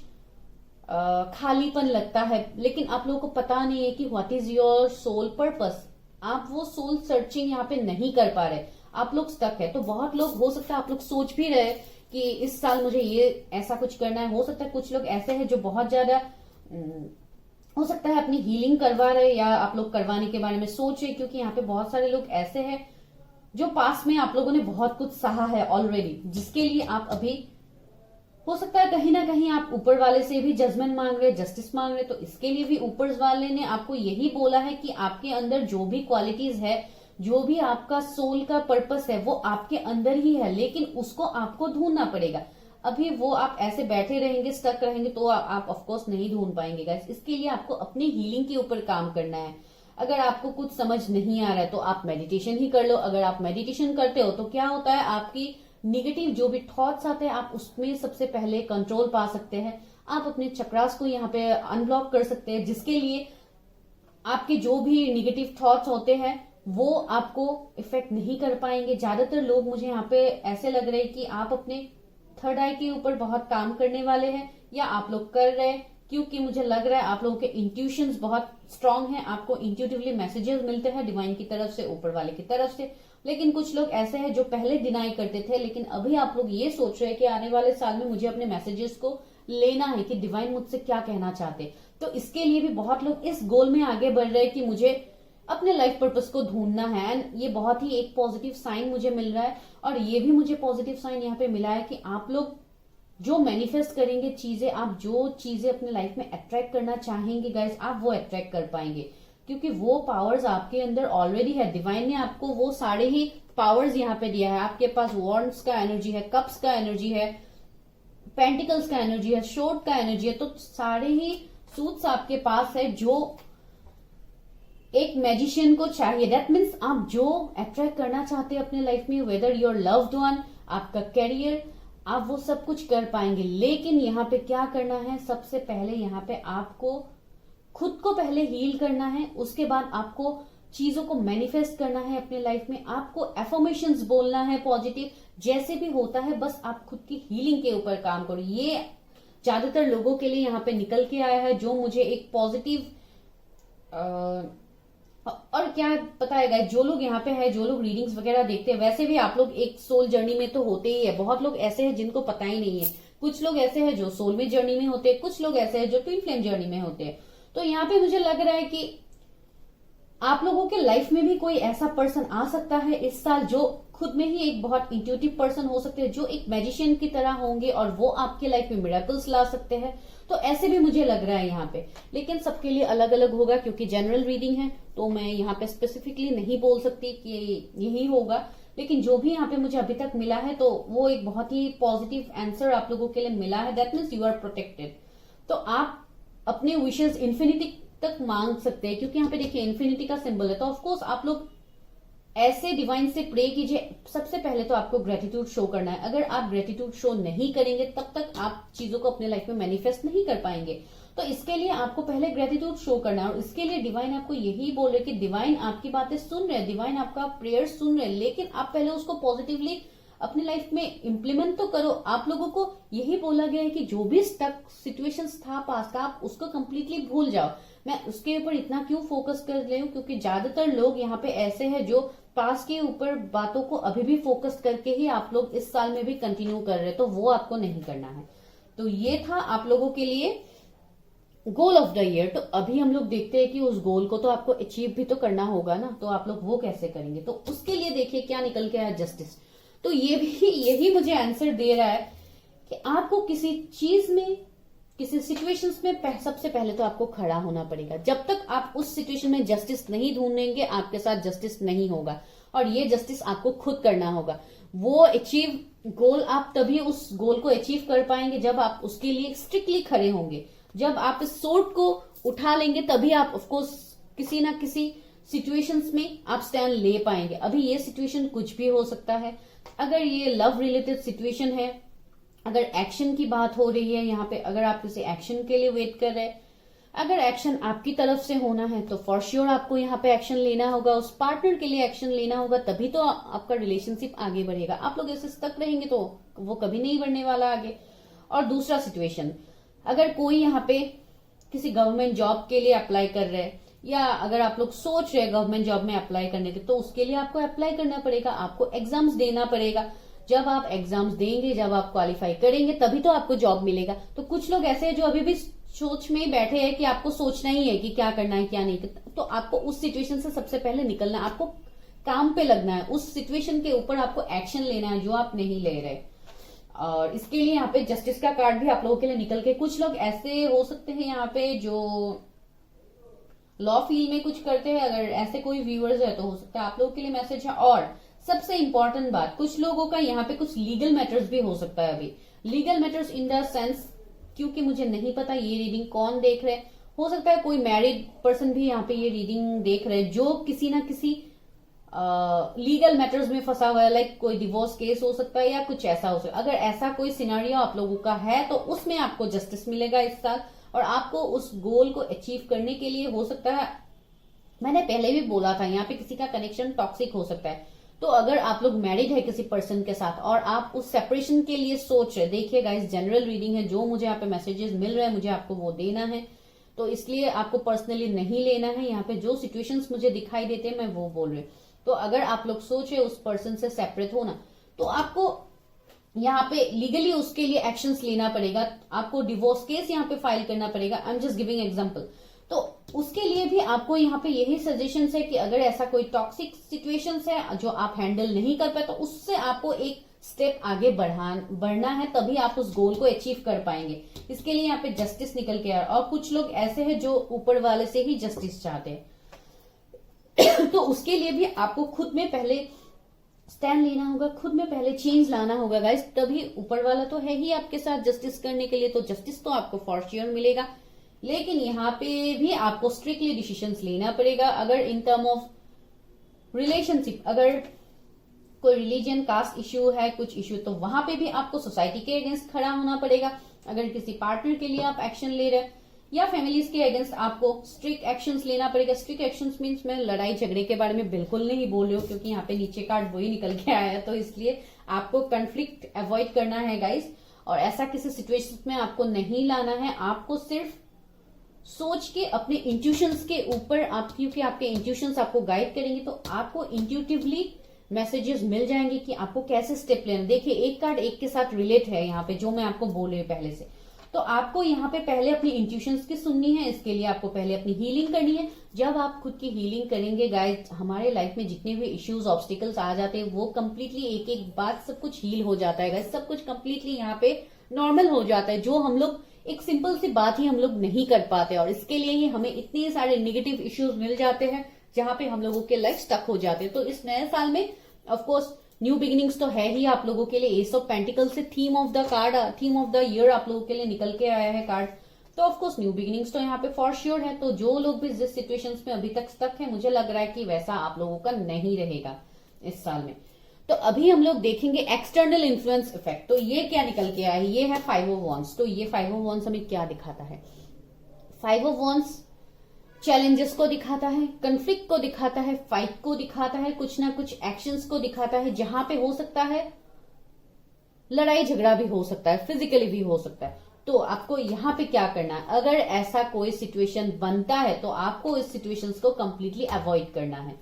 खालीपन लगता है, लेकिन आप लोगों को पता नहीं है कि what is your soul purpose. आप वो सोल सर्चिंग यहाँ पे नहीं कर पा रहे, आप लोग स्टक है। तो बहुत लोग, हो सकता है आप लोग सोच भी रहे कि इस साल मुझे ये ऐसा कुछ करना है। हो सकता है कुछ लोग ऐसे हैं जो बहुत ज्यादा हो सकता है अपनी हीलिंग करवा रहे या आप लोग करवाने के बारे में सोच रहे, क्योंकि यहाँ पे बहुत सारे लोग ऐसे हैं जो पास में आप लोगों ने बहुत कुछ सहा है ऑलरेडी, जिसके लिए आप अभी हो सकता है कहीं ना कहीं आप ऊपर वाले से भी जजमेंट मांग रहे, जस्टिस मांग रहे। तो इसके लिए भी ऊपर वाले ने आपको यही बोला है कि आपके अंदर जो भी क्वालिटीज है, जो भी आपका सोल का पर्पस है, वो आपके अंदर ही है, लेकिन उसको आपको ढूंढना पड़ेगा। अभी वो आप ऐसे बैठे रहेंगे, स्टक रहेंगे, तो आप ऑफकोर्स नहीं ढूंढ पाएंगे गाइस। इसके लिए आपको अपनी हीलिंग के ऊपर काम करना है। अगर आपको कुछ समझ नहीं आ रहा है तो आप मेडिटेशन ही कर लो। अगर आप मेडिटेशन करते हो तो क्या होता है, आपकी निगेटिव जो भी थॉट्स आते हैं आप उसमें सबसे पहले कंट्रोल पा सकते हैं। आप अपने चक्रास को यहाँ पे अनब्लॉक कर सकते हैं, जिसके लिए आपके जो भी निगेटिव थॉट्स होते हैं वो आपको इफेक्ट नहीं कर पाएंगे। ज्यादातर लोग मुझे यहाँ पे ऐसे लग रहे हैं कि आप अपने थर्ड आई के ऊपर बहुत काम करने वाले हैं, या आप लोग कर रहे हैं, क्योंकि मुझे लग रहा है आप लोगों के इंट्यूशंस बहुत स्ट्रांग हैं। आपको इंट्यूटिवली मैसेजेस मिलते हैं डिवाइन की तरफ से, ऊपर वाले की तरफ से। लेकिन कुछ लोग ऐसे हैं जो पहले डिनाई करते थे, लेकिन अभी आप लोग ये सोच रहे हैं कि आने वाले साल में मुझे अपने मैसेजेस को लेना है कि डिवाइन मुझसे क्या कहना चाहते। तो इसके लिए भी बहुत लोग इस गोल में आगे बढ़ रहे हैं कि मुझे अपने लाइफ पर्पस को ढूंढना है। एंड ये बहुत ही एक पॉजिटिव साइन मुझे मिल रहा है। और ये भी मुझे पॉजिटिव साइन यहाँ पे मिला है कि आप लोग जो मैनिफेस्ट करेंगे चीजें, आप जो चीजें अपने लाइफ में अट्रैक्ट करना चाहेंगे गाइस, आप वो अट्रैक्ट कर पाएंगे, क्योंकि वो पावर्स आपके अंदर ऑलरेडी है। डिवाइन ने आपको वो सारे ही पावर्स यहाँ पे दिया है। आपके पास वॉन्ड्स का एनर्जी है, कप्स का एनर्जी है, पेंटिकल्स का एनर्जी है, शोर्ट का एनर्जी है। तो सारे ही सूट्स आपके पास है जो एक मैजिशियन को चाहिए। दैट मीन्स आप जो अट्रैक्ट करना चाहते हैं अपने लाइफ में, वेदर योर लव्ड वन, आपका कैरियर, आप वो सब कुछ कर पाएंगे। लेकिन यहाँ पे क्या करना है, सबसे पहले यहाँ पे आपको खुद को पहले हील करना है। उसके बाद आपको चीजों को मैनिफेस्ट करना है अपने लाइफ में। आपको एफर्मेशंस बोलना है पॉजिटिव, जैसे भी होता है बस आप खुद की हीलिंग के ऊपर काम करो। ये ज्यादातर लोगों के लिए यहाँ पे निकल के आया है, जो मुझे एक पॉजिटिव और क्या पता है गाइस, जो लोग यहाँ पे है, जो लोग रीडिंग्स वगैरह देखते हैं, वैसे भी आप लोग एक सोल जर्नी में तो होते ही है। बहुत लोग ऐसे हैं जिनको पता ही नहीं है। कुछ लोग ऐसे हैं जो सोल में जर्नी में होते हैं, कुछ लोग ऐसे हैं जो ट्विन फ्लेम जर्नी में होते हैं। तो यहाँ पे मुझे लग रहा है कि आप लोगों के लाइफ में भी कोई ऐसा पर्सन आ सकता है इस साल, जो खुद में ही एक बहुत इंट्यूटिव पर्सन हो सकते हैं, जो एक मैजिशियन की तरह होंगे और वो आपके लाइफ में मिरेकल्स ला सकते हैं। तो ऐसे भी मुझे लग रहा है यहाँ पे, लेकिन सबके लिए अलग अलग होगा, क्योंकि जनरल रीडिंग है तो मैं यहाँ पे स्पेसिफिकली नहीं बोल सकती कि यही होगा। लेकिन जो भी यहाँ पे मुझे अभी तक मिला है तो वो एक बहुत ही पॉजिटिव आंसर आप लोगों के लिए मिला है। That means you are protected. तो आप अपने विशेष इन्फिनिटी तक मांग सकते हैं, क्योंकि यहाँ पे देखिए इन्फिनिटी का सिंबल है। तो ऑफकोर्स आप लोग ऐसे डिवाइन से प्रे कीजिए। सबसे पहले तो आपको ग्रेटिट्यूड शो करना है। अगर आप ग्रेटिट्यूड शो नहीं करेंगे तब तक आप चीजों को अपने लाइफ में मैनिफेस्ट नहीं कर पाएंगे। तो इसके लिए आपको पहले ग्रेटिट्यूड शो करना है। और इसके लिए डिवाइन आपको यही बोल रहे कि डिवाइन आपकी बातें सुन रहे हैं, डिवाइन आपका प्रेयर सुन रहे हैं, लेकिन आप पहले उसको पॉजिटिवली अपनी लाइफ में इम्प्लीमेंट तो करो। आप लोगों को यही बोला गया है कि जो भी स्टक सिचुएशंस था पास का, आप उसको कंप्लीटली भूल जाओ। मैं उसके ऊपर इतना क्यों फोकस कर रही हूँ, क्योंकि ज्यादातर लोग यहाँ पे ऐसे हैं जो पास के ऊपर बातों को अभी भी फोकस करके ही आप लोग इस साल में भी कंटिन्यू कर रहे हैं। तो वो आपको नहीं करना है। तो ये था आप लोगों के लिए गोल ऑफ द ईयर। तो अभी हम लोग देखते हैं कि उस गोल को तो आपको अचीव भी तो करना होगा ना, तो आप लोग वो कैसे करेंगे। तो उसके लिए देखिए क्या निकल के आया, जस्टिस। तो ये भी यही मुझे आंसर दे रहा है कि आपको किसी चीज में, किसी सिचुएशंस में सबसे पहले तो आपको खड़ा होना पड़ेगा। जब तक आप उस सिचुएशन में जस्टिस नहीं ढूंढेंगे, आपके साथ जस्टिस नहीं होगा। और ये जस्टिस आपको खुद करना होगा। वो अचीव गोल, आप तभी उस गोल को अचीव कर पाएंगे जब आप उसके लिए स्ट्रिक्टली खड़े होंगे। जब आप इस सोर्ड को उठा लेंगे तभी आप ऑफकोर्स किसी ना किसी सिचुएशंस में आप स्टैंड ले पाएंगे। अभी ये सिचुएशन कुछ भी हो सकता है। अगर ये लव रिलेटेड सिचुएशन है, अगर एक्शन की बात हो रही है यहाँ पे, अगर आप किसी एक्शन के लिए वेट कर रहे हैं, अगर एक्शन आपकी तरफ से होना है तो फॉर श्योर आपको यहाँ पे एक्शन लेना होगा। उस पार्टनर के लिए एक्शन लेना होगा, तभी तो आपका रिलेशनशिप आगे बढ़ेगा। आप लोग ऐसे स्टक रहेंगे तो वो कभी नहीं बढ़ने वाला आगे। और दूसरा सिचुएशन, अगर कोई यहाँ पे किसी गवर्नमेंट जॉब के लिए अप्लाई कर रहे हैं, या अगर आप लोग सोच रहे हैं गवर्नमेंट जॉब में अप्लाई करने के, तो उसके लिए आपको अप्लाई करना पड़ेगा, आपको एग्जाम्स देना पड़ेगा। जब आप एग्जाम्स देंगे, जब आप क्वालिफाई करेंगे, तभी तो आपको जॉब मिलेगा। तो कुछ लोग ऐसे हैं जो अभी भी सोच में बैठे हैं कि आपको सोचना ही है कि क्या करना है क्या नहीं करना, तो आपको उस सिचुएशन से सबसे पहले निकलना है, आपको काम पे लगना है, उस सिचुएशन के ऊपर आपको एक्शन लेना है जो आप नहीं ले रहे। और इसके लिए यहाँ पे जस्टिस का कार्ड भी आप लोगों के लिए निकल के, कुछ लोग ऐसे हो सकते हैं यहाँ पे जो लॉ फील्ड में कुछ करते हैं, अगर ऐसे कोई व्यूअर्स है तो हो सकता है आप लोगों के लिए मैसेज है। और सबसे इंपॉर्टेंट बात, कुछ लोगों का यहाँ पे कुछ लीगल मैटर्स भी हो सकता है। अभी legal matters in the sense, क्योंकि मुझे नहीं पता ये रीडिंग कौन देख रहे, हो सकता है कोई मैरिड पर्सन भी यहाँ पे ये रीडिंग देख रहे जो किसी ना किसी लीगल मैटर्स में फंसा हुआ है, लाइक कोई डिवोर्स केस हो सकता है या कुछ ऐसा हो सकता है। अगर ऐसा कोई सिनेरियो आप लोगों का है तो उसमें आपको जस्टिस मिलेगा इस साल, और आपको उस गोल को अचीव करने के लिए हो सकता है, मैंने पहले भी बोला था यहाँ पे किसी का कनेक्शन टॉक्सिक हो सकता है। तो अगर आप लोग मैरिड है किसी पर्सन के साथ और आप उस सेपरेशन के लिए सोच रहे, देखिए गाइस जनरल रीडिंग है, जो मुझे यहाँ पे मैसेजेस मिल रहे हैं मुझे आपको वो देना है, तो इसलिए आपको पर्सनली नहीं लेना है। यहाँ पे जो सिचुएशंस मुझे दिखाई देते हैं मैं वो बोल रही हूँ। तो अगर आप लोग सोच रहे उस पर्सन से सेपरेट होना, तो आपको यहाँ पे लीगली उसके लिए एक्शंस लेना पड़ेगा, आपको डिवोर्स केस यहाँ पे फाइल करना पड़ेगा। I am just giving example. तो उसके लिए भी आपको यहाँ पे यही सजेशन है कि अगर ऐसा कोई टॉक्सिक सिचुएशंस है जो आप हैंडल नहीं कर पाए, तो उससे आपको एक स्टेप आगे बढ़ना है, तभी आप उस गोल को अचीव कर पाएंगे। इसके लिए यहाँ पे जस्टिस निकल के आ रहा है। और कुछ लोग ऐसे हैं जो ऊपर वाले से ही जस्टिस चाहते हैं तो उसके लिए भी आपको खुद में पहले स्टैंड लेना होगा, खुद में पहले चेंज लाना होगा गाइस, तभी ऊपर वाला तो है ही आपके साथ जस्टिस करने के लिए, तो जस्टिस तो आपको फॉर श्योर मिलेगा। लेकिन यहाँ पे भी आपको स्ट्रिक्टली डिसीजंस लेना पड़ेगा। अगर इन टर्म ऑफ रिलेशनशिप, अगर कोई रिलीजन कास्ट इश्यू है, कुछ इश्यू, तो वहां पे भी आपको सोसाइटी के अगेंस्ट खड़ा होना पड़ेगा। अगर किसी पार्टनर के लिए आप एक्शन ले रहे हैं या फैमिलीज के अगेंस्ट आपको स्ट्रिक्ट एक्शंस लेना पड़ेगा। स्ट्रिक्ट एक्शंस मींस मैं लड़ाई झगड़े के बारे में बिल्कुल नहीं बोल रही हूँ, क्योंकि यहाँ पे नीचे कार्ड वही निकल के आया है, तो इसलिए आपको कन्फ्लिक्ट अवॉइड करना है गाइस। और ऐसा किसी सिचुएशन में आपको नहीं लाना है, आपको सिर्फ सोच के अपने इंट्यूशंस के ऊपर, आप क्योंकि आपके इंट्यूशंस आपको गाइड करेंगे, तो आपको इंट्यूटिवली मैसेजेस मिल जाएंगे कि आपको कैसे स्टेप लेना। देखिए एक कार्ड एक के साथ रिलेट है यहाँ पे, जो मैं आपको बोल रही हूँ पहले से। तो आपको यहाँ पे पहले अपनी इंट्यूशंस की सुननी है, इसके लिए आपको पहले अपनी हीलिंग करनी है। जब आप खुद की हीलिंग करेंगे गाइस, हमारे लाइफ में जितने भी इश्यूज ऑब्स्टिकल्स आ जाते हैं वो कंप्लीटली एक एक बात सब कुछ हील हो जाता है गाइस, सब कुछ कंप्लीटली यहाँ पे नॉर्मल हो जाता है, जो हम लोग एक सिंपल सी बात ही हम लोग नहीं कर पाते। और इसके लिए ही हमें इतने सारे नेगेटिव इश्यूज मिल जाते हैं जहां पे हम लोगों के लाइफ स्टक हो जाते हैं। तो इस नए साल में ऑफकोर्स न्यू बिगिनिंग्स तो है ही आप लोगों के लिए। एस ऑफ पेंटिकल से theme of the card, theme of the year आप लोगों के लिए निकल के आया है कार्ड, तो ऑफकोर्स न्यू बिगिनिंग्स तो यहाँ पे फॉर श्योर है। तो जो लोग भी जिस सिचुएशंस में अभी तक स्टक है, मुझे लग रहा है कि वैसा आप लोगों का नहीं रहेगा इस साल में। तो अभी हम लोग देखेंगे एक्सटर्नल इन्फ्लुएंस इफेक्ट। तो ये क्या निकल के आया है, ये है 5 ऑफ वॉन्ड्स। तो ये 5 ऑफ वॉन्ड्स हमें क्या दिखाता है? 5 ऑफ वॉन्ड्स चैलेंजेस को दिखाता है, कंफ्लिक्ट को दिखाता है, फाइट को दिखाता है, कुछ ना कुछ एक्शंस को दिखाता है, जहां पे हो सकता है लड़ाई झगड़ा भी हो सकता है, फिजिकली भी हो सकता है। तो आपको यहाँ पे क्या करना है, अगर ऐसा कोई सिचुएशन बनता है तो आपको इस सिचुएशंस को कंप्लीटली अवॉइड करना है।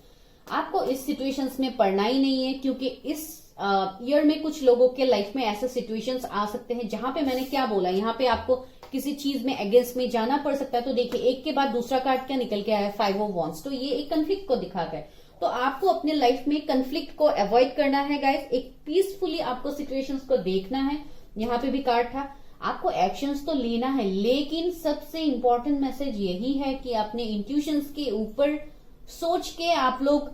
आपको इस सिचुएशंस में पड़ना ही नहीं है, क्योंकि इस ईयर में कुछ लोगों के लाइफ में ऐसे सिचुएशंस आ सकते हैं जहां पे मैंने क्या बोला, यहाँ पे आपको किसी चीज में अगेंस्ट में जाना पड़ सकता है। तो देखिए एक के बाद दूसरा कार्ड क्या निकल के आया है, 5 ऑफ वॉन्ड्स। तो ये एक कंफ्लिक्ट को दिखाता है। तो आपको अपने लाइफ में कंफ्लिक्ट को अवॉइड करना है गाइस, एक पीसफुली आपको सिचुएशंस को देखना है। यहाँ पे भी कार्ड था, आपको एक्शंस तो लेना है, लेकिन सबसे इंपॉर्टेंट मैसेज यही है कि अपने इंट्यूशंस के ऊपर सोच के आप लोग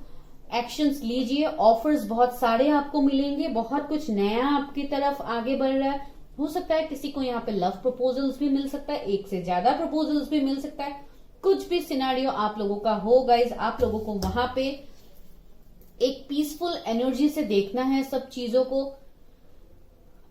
एक्शंस लीजिए। ऑफर्स बहुत सारे आपको मिलेंगे, बहुत कुछ नया आपकी तरफ आगे बढ़ रहा है। हो सकता है किसी को यहाँ पे लव प्रपोजल्स भी मिल सकता है, एक से ज्यादा प्रपोजल्स भी मिल सकता है, कुछ भी सिनारियो आप लोगों का हो गाइज। आप लोगों को वहां पे एक पीसफुल एनर्जी से देखना है सब चीजों को।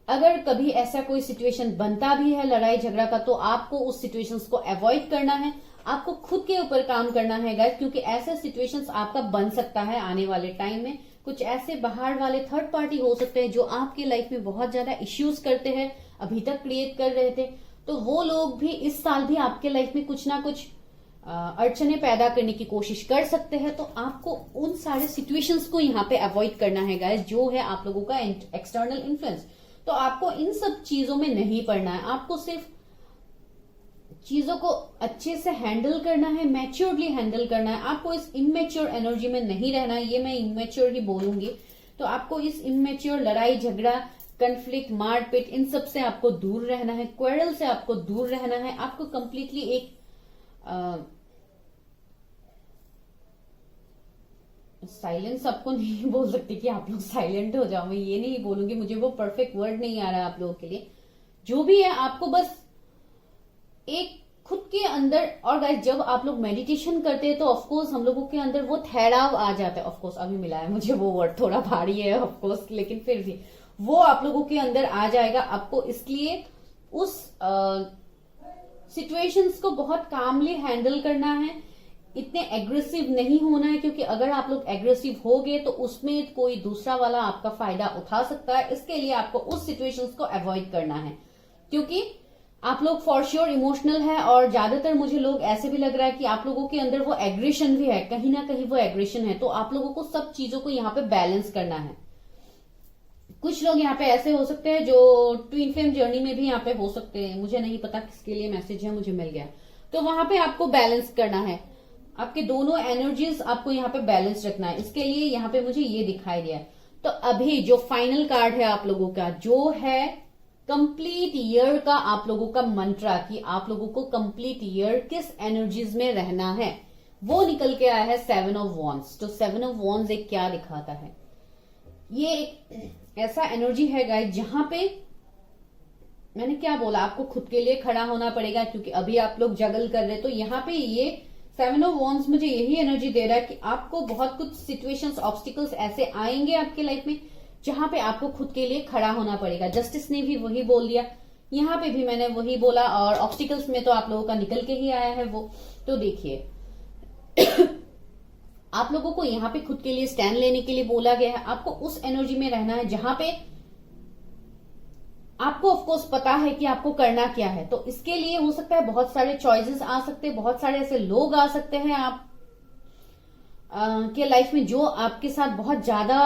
अगर कभी ऐसा कोई सिचुएशन बनता भी है लड़ाई झगड़ा का, तो आपको उस सिचुएशंस को अवॉइड करना है, आपको खुद के ऊपर काम करना है गाइस, क्योंकि ऐसे सिचुएशंस आपका बन सकता है आने वाले टाइम में। कुछ ऐसे बाहर वाले थर्ड पार्टी हो सकते हैं जो आपकी लाइफ में बहुत ज्यादा इश्यूज करते हैं, अभी तक क्रिएट कर रहे थे, तो वो लोग भी इस साल भी आपके लाइफ में कुछ ना कुछ अड़चने पैदा करने की कोशिश कर सकते हैं। तो आपको उन सारे सिचुएशंस को यहाँ पे अवॉइड करना है गाइस, जो है आप लोगों का एक्सटर्नल इन्फ्लुएंस। तो आपको इन सब चीजों में नहीं पड़ना है, आपको सिर्फ चीजों को अच्छे से हैंडल करना है, मैच्योरली हैंडल करना है। आपको इस इमेच्योर एनर्जी में नहीं रहना है, ये मैं इमेच्योर ही बोलूंगी। तो आपको इस इमेच्योर लड़ाई झगड़ा, कन्फ्लिक्ट, मारपीट, इन सब से आपको दूर रहना है, क्वेरल से आपको दूर रहना है। आपको कंप्लीटली एक साइलेंस आपको नहीं बोल सकती कि आप लोग साइलेंट हो जाओ, मैं ये नहीं बोलूंगी, मुझे वो परफेक्ट वर्ड नहीं आ रहा आप लोगों के लिए। जो भी है आपको बस एक खुद के अंदर, और गाइस जब आप लोग मेडिटेशन करते हैं तो ऑफकोर्स हम लोगों के अंदर वो ठहराव आ जाता है। ऑफकोर्स अभी मिला है मुझे वो वर्ड, थोड़ा भारी है ऑफकोर्स, लेकिन फिर भी वो आप लोगों के अंदर आ जाएगा। आपको इसलिए उस सिचुएशंस को बहुत कामली हैंडल करना है, इतने एग्रेसिव नहीं होना है, क्योंकि अगर आप लोग एग्रेसिव हो गए तो उसमें कोई दूसरा वाला आपका फायदा उठा सकता है। इसके लिए आपको उस सिचुएशंस को अवॉइड करना है, क्योंकि आप लोग फॉर श्योर इमोशनल है, और ज्यादातर मुझे लोग ऐसे भी लग रहा है कि आप लोगों के अंदर वो एग्रेशन भी है, कहीं ना कहीं वो एग्रेशन है। तो आप लोगों को सब चीजों को यहाँ पे बैलेंस करना है। कुछ लोग यहाँ पे ऐसे हो सकते हैं जो ट्विन फ्लेम जर्नी में भी यहाँ पे हो सकते हैं, मुझे नहीं पता किसके लिए मैसेज है, मुझे मिल गया। तो वहां पे आपको बैलेंस करना है, आपके दोनों एनर्जीज आपको यहाँ पे बैलेंस रखना है। इसके लिए यहाँ पे मुझे ये दिखाई दिया है। तो अभी जो फाइनल कार्ड है आप लोगों का, जो है कंप्लीट ईयर का आप लोगों का मंत्रा, कि आप लोगों को कंप्लीट ईयर किस एनर्जीज में रहना है, वो निकल के आया है 7 ऑफ वॉन्ड्स। तो 7 ऑफ वॉन्ड्स एक क्या दिखाता है, ये एक ऐसा एनर्जी है गाइस जहां पे मैंने क्या बोला, आपको खुद के लिए खड़ा होना पड़ेगा, क्योंकि अभी आप लोग जगल कर रहे। तो यहाँ पे ये 7 ऑफ वॉन्ड्स मुझे यही एनर्जी दे रहा है कि आपको बहुत कुछ सिचुएशंस, ऑब्स्टिकल्स ऐसे आएंगे आपके लाइफ में जहां पे आपको खुद के लिए खड़ा होना पड़ेगा। जस्टिस ने भी वही बोल दिया, यहाँ पे भी मैंने वही बोला, और ऑब्स्टिकल्स में तो आप लोगों का निकल के ही आया है वो। तो देखिए आप लोगों को यहाँ पे खुद के लिए स्टैंड लेने के लिए बोला गया है। आपको उस एनर्जी में रहना है जहां पे आपको ऑफकोर्स पता है कि आपको करना क्या है। तो इसके लिए हो सकता है बहुत सारे चॉइसेस आ सकते हैं, बहुत सारे ऐसे लोग आ सकते हैं आप के लाइफ में जो आपके साथ बहुत ज्यादा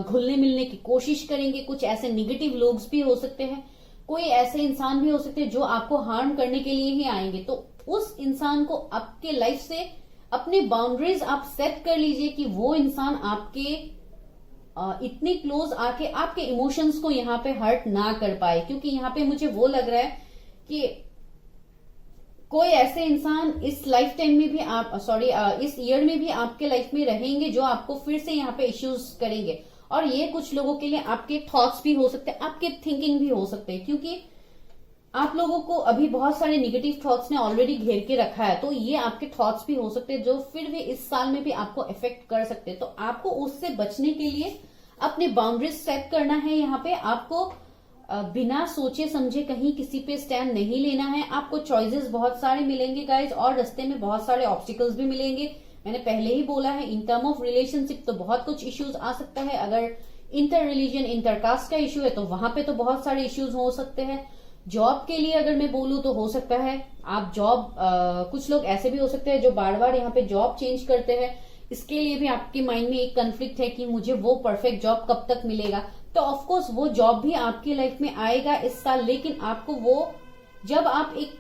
घुलने मिलने की कोशिश करेंगे। कुछ ऐसे निगेटिव लोग भी हो सकते हैं, कोई ऐसे इंसान भी हो सकते हैं जो आपको हार्म करने के लिए ही आएंगे। तो उस इंसान को आपके लाइफ से अपने बाउंड्रीज आप सेट कर लीजिए कि वो इंसान आपके इतने क्लोज आके आपके इमोशंस को यहाँ पे हर्ट ना कर पाए। क्योंकि यहाँ पे मुझे वो लग रहा है कि कोई ऐसे इंसान इस लाइफ टाइम में भी आप इस ईयर में भी आपके लाइफ में रहेंगे जो आपको फिर से यहाँ पे इश्यूज करेंगे। और ये कुछ लोगों के लिए आपके थॉट्स भी हो सकते हैं, आपके थिंकिंग भी हो सकते हैं, क्योंकि आप लोगों को अभी बहुत सारे निगेटिव थॉट्स ने ऑलरेडी घेर के रखा है। तो ये आपके थॉट्स भी हो सकते हैं जो फिर भी इस साल में भी आपको इफेक्ट कर सकते हैं। तो आपको उससे बचने के लिए अपने बाउंड्रीज सेट करना है। यहाँ पे आपको बिना सोचे समझे कहीं किसी पे स्टैंड नहीं लेना है। आपको चॉइसेस बहुत सारे मिलेंगे गाइज, और रास्ते में बहुत सारे ऑब्स्टिकल्स भी मिलेंगे। मैंने पहले ही बोला है, इन टर्म ऑफ रिलेशनशिप तो बहुत कुछ इश्यूज आ सकता है। अगर इंटर रिलीजन, इंटरकास्ट का इश्यू है तो वहां पे तो बहुत सारे इश्यूज हो सकते हैं। जॉब के लिए अगर मैं बोलूं तो हो सकता है आप जॉब, कुछ लोग ऐसे भी हो सकते हैं जो बार बार यहाँ पे जॉब चेंज करते हैं। इसके लिए भी आपके माइंड में एक कन्फ्लिक्ट है कि मुझे वो परफेक्ट जॉब कब तक मिलेगा। तो ऑफकोर्स वो जॉब भी आपकी लाइफ में आएगा इस साल, लेकिन आपको वो, जब आप एक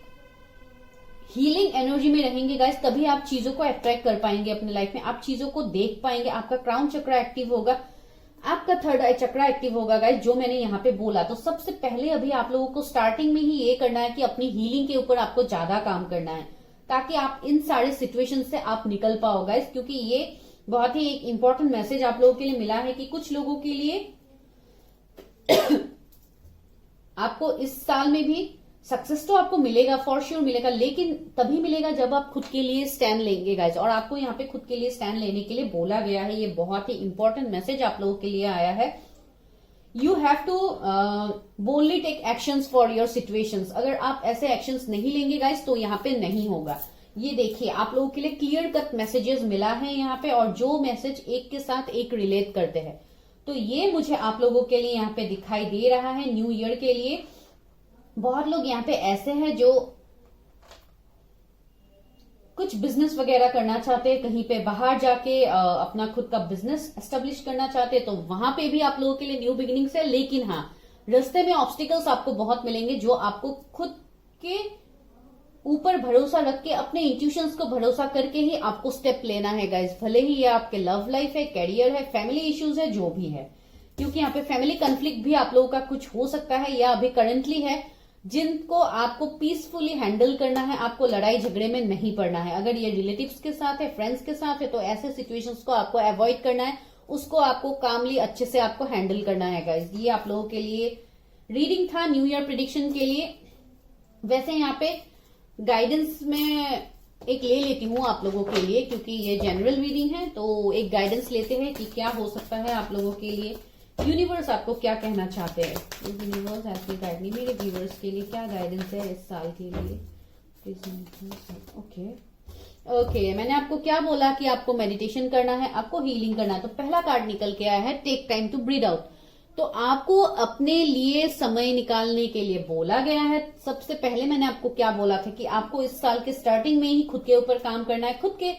हीलिंग एनर्जी में रहेंगे गाइस, तभी आप चीजों को अट्रैक्ट कर पाएंगे अपने लाइफ में, आप चीजों को देख पाएंगे। आपका क्राउन चक्रा एक्टिव होगा, आपका थर्ड आई चक्रा एक्टिव होगा गाइस, जो मैंने यहाँ पे बोला। तो सबसे पहले अभी आप लोगों को स्टार्टिंग में ही ये करना है कि अपनी हीलिंग के ऊपर आपको ज्यादा काम करना है, ताकि आप इन सारे सिचुएशन से आप निकल पाओ गाइस। क्योंकि ये बहुत ही एक इंपॉर्टेंट मैसेज आप लोगों के लिए मिला है कि कुछ लोगों के लिए आपको इस साल में भी सक्सेस तो आपको मिलेगा, फॉर श्योर मिलेगा, लेकिन तभी मिलेगा जब आप खुद के लिए स्टैंड लेंगे गाइज। और आपको यहाँ पे खुद के लिए स्टैंड लेने के लिए बोला गया है। ये बहुत ही इंपॉर्टेंट मैसेज आप लोगों के लिए आया है। You have to boldly take actions for your situations. अगर आप ऐसे एक्शंस नहीं लेंगे गाइज तो यहाँ पे नहीं होगा। ये देखिए आप लोगों के लिए क्लियर कट मैसेजेस मिला है यहाँ पे, और जो मैसेज एक के साथ एक रिलेट करते हैं। तो ये मुझे आप लोगों के लिए यहाँ पे दिखाई दे रहा है न्यू ईयर के लिए। बहुत लोग यहाँ पे ऐसे हैं जो कुछ बिजनेस वगैरह करना चाहते हैं, कहीं पे बाहर जाके अपना खुद का बिजनेस एस्टेब्लिश करना चाहते हैं, तो वहां पे भी आप लोगों के लिए न्यू बिगिनिंग्स है। लेकिन हाँ, रास्ते में ऑब्स्टिकल्स आपको बहुत मिलेंगे जो आपको खुद के ऊपर भरोसा रख के, अपने इंट्यूशंस को भरोसा करके ही आपको स्टेप लेना है गाइज। भले ही ये आपके लव लाइफ है, कैरियर है, फैमिली इश्यूज है, जो भी है, क्योंकि यहाँ पे फैमिली कंफ्लिक्ट भी आप लोगों का कुछ हो सकता है या अभी करंटली है, जिनको आपको पीसफुली हैंडल करना है। आपको लड़ाई झगड़े में नहीं पड़ना है। अगर ये रिलेटिव्स के साथ है, फ्रेंड्स के साथ है, तो ऐसे सिचुएशंस को आपको अवॉइड करना है। उसको आपको कामली अच्छे से आपको हैंडल करना है गाइज। ये आप लोगों के लिए रीडिंग था न्यू ईयर प्रिडिक्शन के लिए। वैसे यहाँ पे गाइडेंस में एक ले लेती हूँ आप लोगों के लिए, क्योंकि ये जनरल रीडिंग है, तो एक गाइडेंस लेते हैं कि क्या हो सकता है आप लोगों के लिए। यूनिवर्स आपको क्या कहना चाहते हैं, यूनिवर्स ऐसे गाइड नहीं, मेरे व्यूवर्स के लिए क्या गाइडेंस है इस साल के लिए। ओके, मैंने आपको क्या बोला कि आपको मेडिटेशन करना है, आपको हीलिंग करना है। तो पहला कार्ड निकल के आया है take time to breathe out. तो आपको अपने लिए समय निकालने के लिए बोला गया है। सबसे पहले मैंने आपको क्या बोला था कि आपको इस साल के स्टार्टिंग में ही खुद के ऊपर काम करना है, खुद के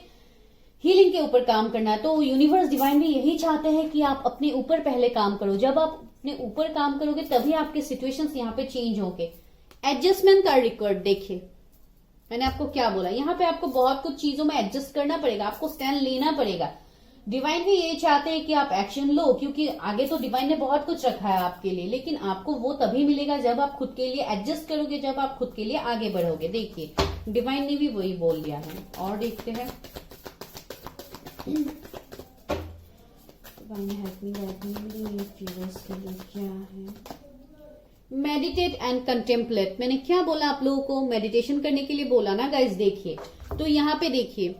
हीलिंग के ऊपर काम करना है। तो यूनिवर्स डिवाइन भी यही चाहते हैं कि आप अपने ऊपर पहले काम करो। जब आप अपने ऊपर काम करोगे तभी आपके सिचुएशंस यहाँ पे चेंज होंगे। एडजस्टमेंट का रिकॉर्ड देखिए, मैंने आपको क्या बोला, यहाँ पे आपको बहुत कुछ चीजों में एडजस्ट करना पड़ेगा, आपको स्टैंड लेना पड़ेगा। डिवाइन भी ये चाहते हैं कि आप एक्शन लो, क्योंकि आगे तो डिवाइन ने बहुत कुछ रखा है आपके लिए, लेकिन आपको वो तभी मिलेगा जब आप खुद के लिए एडजस्ट करोगे, जब आप खुद के लिए आगे बढ़ोगे। देखिए डिवाइन ने भी वही बोल दिया है। और देखते हैं क्या है। मेडिटेट एंड कंटेम्पलेट, मैंने क्या बोला आप लोगों को, मेडिटेशन करने के लिए बोला ना गाइज। देखिए तो यहाँ पे देखिए,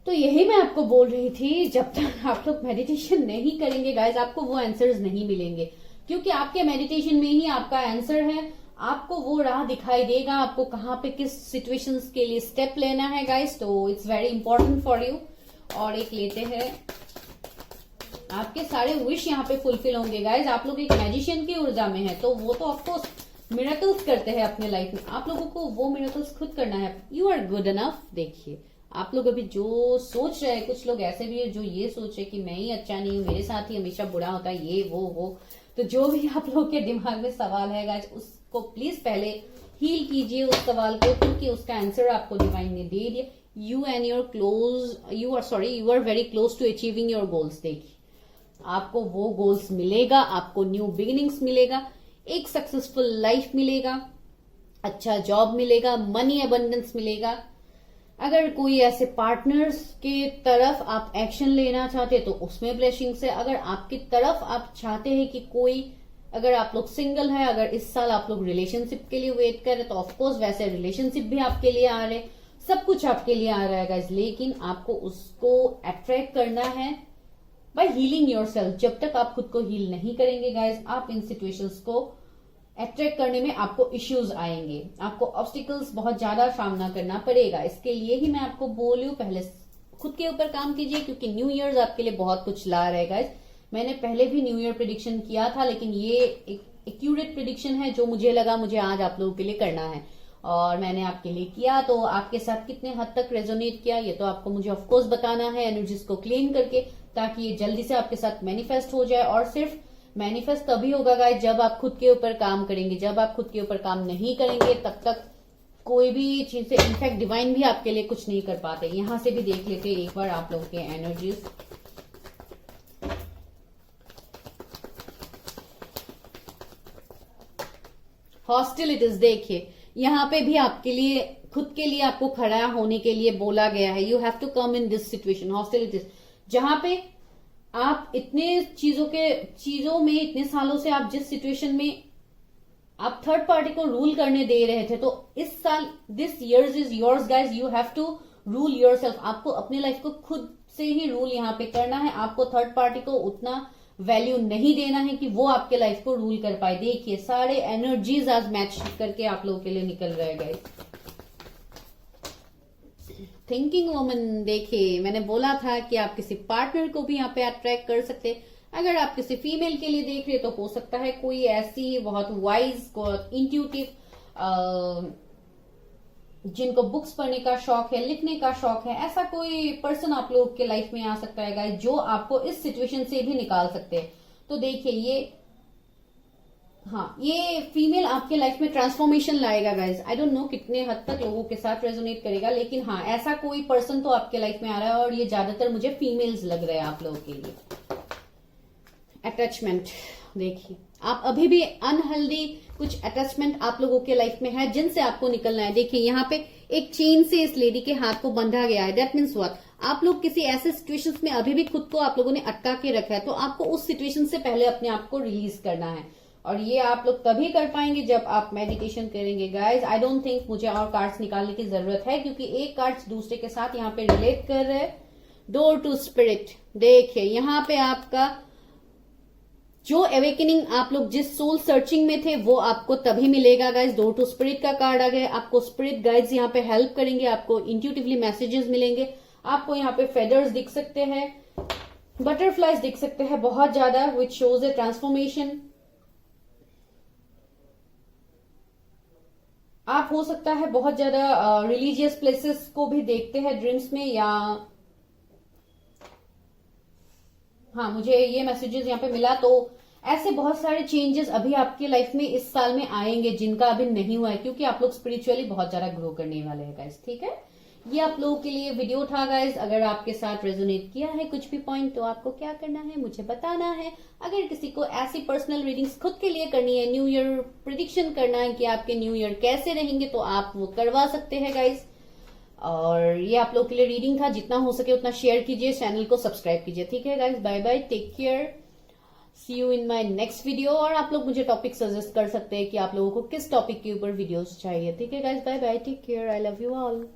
तो यही मैं आपको बोल रही थी, जब तक आप लोग मेडिटेशन नहीं करेंगे गाइज, आपको वो आंसर्स नहीं मिलेंगे, क्योंकि आपके मेडिटेशन में ही आपका आंसर है। आपको वो राह दिखाई देगा, आपको कहाँ पे किस सिचुएशंस के लिए स्टेप लेना है गाइज। तो it's very important for you. और एक लेते हैं, आपके सारे विश यहाँ पे फुलफिल होंगे गाइज। आप लोग एक मैजिशियन की ऊर्जा में है, तो वो तो ऑफकोर्स मिरेकल्स करते हैं अपने लाइफ में, आप लोगों को वो मिरेकल्स खुद करना है। You are good enough. देखिए आप लोग अभी जो सोच रहे हैं, कुछ लोग ऐसे भी है जो ये सोच रहे कि मैं ही अच्छा नहीं हूँ, मेरे साथ ही हमेशा बुरा होता है, ये वो। तो जो भी आप लोग के दिमाग में सवाल है गाइज, उसको प्लीज पहले हील कीजिए उस सवाल को, क्योंकि उसका आंसर आपको डिवाइन ने दे दिया। You are very close to achieving your goals. देखिए आपको वो गोल्स मिलेगा, आपको न्यू बिगिनिंग्स मिलेगा, एक सक्सेसफुल लाइफ मिलेगा, अच्छा जॉब मिलेगा, मनी अबंडेंस मिलेगा। अगर कोई ऐसे पार्टनर्स के तरफ आप एक्शन लेना चाहते तो उसमें ब्लेसिंग्स है। अगर आपकी तरफ आप चाहते हैं कि कोई, अगर आप लोग सिंगल है, अगर इस साल आप लोग रिलेशनशिप के लिए वेट कर रहे, तो ऑफकोर्स वैसे रिलेशनशिप भी आपके लिए आ रहे, सब कुछ आपके लिए आ रहा है गाइस। लेकिन आपको उसको अट्रैक्ट करना है बाय हीलिंग योरसेल्फ। जब तक आप खुद को हील नहीं करेंगे गाइस, आप इन सिचुएशंस को अट्रैक्ट करने में आपको इश्यूज आएंगे, आपको ऑब्स्टिकल्स बहुत ज्यादा सामना करना पड़ेगा। इसके लिए ही मैं आपको बोल रही हूँ, पहले खुद के ऊपर काम कीजिए, क्योंकि न्यू ईयर आपके लिए बहुत कुछ ला रहा है गाइस। मैंने पहले भी न्यू ईयर प्रिडिक्शन किया था, लेकिन ये एक एक्यूरेट प्रिडिक्शन है जो मुझे लगा मुझे आज आप लोगों के लिए करना है, और मैंने आपके लिए किया। तो आपके साथ कितने हद तक रेजोनेट किया ये तो आपको मुझे ऑफकोर्स बताना है, एनर्जीज को क्लीन करके, ताकि ये जल्दी से आपके साथ मैनिफेस्ट हो जाए। और सिर्फ मैनिफेस्ट तभी होगा गाइस जब आप खुद के ऊपर काम करेंगे। जब आप खुद के ऊपर काम नहीं करेंगे तब तक कोई भी चीज से, इनफैक्ट डिवाइन भी आपके लिए कुछ नहीं कर पाते। यहां से भी देख लेते एक बार आप लोगों के एनर्जीज। हॉस्टिलिटीज देखिए, यहाँ पे भी आपके लिए, खुद के लिए आपको खड़ा होने के लिए बोला गया है। You have to come in this situation, hostilities, जहां पे आप इतने चीजों में इतने सालों से आप जिस सिचुएशन में आप थर्ड पार्टी को रूल करने दे रहे थे, तो इस साल this years is yours guys. You have to rule yourself. आपको अपनी लाइफ को खुद से ही रूल यहाँ पे करना है। आपको थर्ड पार्टी को उतना वैल्यू नहीं देना है कि वो आपके लाइफ को रूल कर पाए। देखिए सारे एनर्जीज आज मैच करके आप लोगों के लिए निकल रहे गाइज। थिंकिंग वुमन, देखिए मैंने बोला था कि आप किसी पार्टनर को भी यहाँ पे अट्रैक्ट कर सकते। अगर आप किसी फीमेल के लिए देख रहे तो हो सकता है कोई ऐसी बहुत वाइज, बहुत इंट्यूटिव, जिनको बुक्स पढ़ने का शौक है, लिखने का शौक है, ऐसा कोई पर्सन आप लोग के लाइफ में आ सकता है गाइस, जो आपको इस सिचुएशन से भी निकाल सकते हैं। तो देखिए ये हाँ, ये फीमेल आपके लाइफ में ट्रांसफॉर्मेशन लाएगा गाइज। आई डोंट नो कितने हद तक लोगों के साथ रेजोनेट करेगा, लेकिन हाँ, ऐसा कोई पर्सन तो आपके लाइफ में आ रहा है और ये ज्यादातर मुझे फीमेल्स लग रहे हैं आप लोगों के लिए। अटैचमेंट, देखिए आप अभी भी अनहेल्दी कुछ अटैचमेंट आप लोगों के लाइफ में है जिनसे आपको निकलना है। देखिए यहाँ पे एक चेन से इस लेडी के हाथ को बंधा गया है। दैट मीन्स व्हाट, आप लोग किसी ऐसे सिचुएशंस में अभी भी खुद को आप लोगों ने अटका के रखा है, तो आपको उस सिचुएशन से पहले अपने आप को रिलीज करना है। और ये आप लोग तभी कर पाएंगे जब आप मेडिटेशन करेंगे गाइज। आई डोंट थिंक मुझे और कार्ड्स निकालने की जरूरत है, क्योंकि एक कार्ड्स दूसरे के साथ यहाँ पे रिलेट कर रहे हैं। डोर टू स्पिरिट, देखिए यहाँ पे आपका जो अवेकनिंग आप लोग जिस सोल सर्चिंग में थे वो आपको तभी मिलेगा गाइज। डोर टू स्पिरिट का कार्ड आ गया। आपको स्पिरिट गाइड्स यहाँ पे हेल्प करेंगे, आपको इंट्यूटिवली मैसेजेस मिलेंगे। आपको यहाँ पे फेदर्स दिख सकते हैं, बटरफ्लाइज दिख सकते हैं बहुत ज्यादा, विच शोज ए ट्रांसफॉर्मेशन। आप हो सकता है बहुत ज्यादा रिलीजियस प्लेसेस को भी देखते हैं ड्रीम्स में, या हाँ मुझे ये मैसेजेस यहाँ पे मिला। तो ऐसे बहुत सारे चेंजेस अभी आपकी लाइफ में इस साल में आएंगे जिनका अभी नहीं हुआ है, क्योंकि आप लोग स्पिरिचुअली बहुत ज्यादा ग्रो करने वाले हैं गाइस। ठीक है, ये आप लोगों के लिए वीडियो था गाइस। अगर आपके साथ रेजोनेट किया है कुछ भी पॉइंट, तो आपको क्या करना है मुझे बताना है। अगर किसी को ऐसी पर्सनल रीडिंग्स खुद के लिए करनी है, न्यू ईयर प्रिडिक्शन करना है कि आपके न्यू ईयर कैसे रहेंगे, तो आप वो करवा सकते हैं गाइस। और ये आप लोग के लिए रीडिंग था, जितना हो सके उतना शेयर कीजिए, चैनल को सब्सक्राइब कीजिए। ठीक है guys, bye bye, take care, see you in my next video. और आप लोग मुझे टॉपिक सजेस्ट कर सकते हैं कि आप लोगों को किस टॉपिक के ऊपर वीडियोस चाहिए। ठीक है guys, bye bye, take care, I love you all.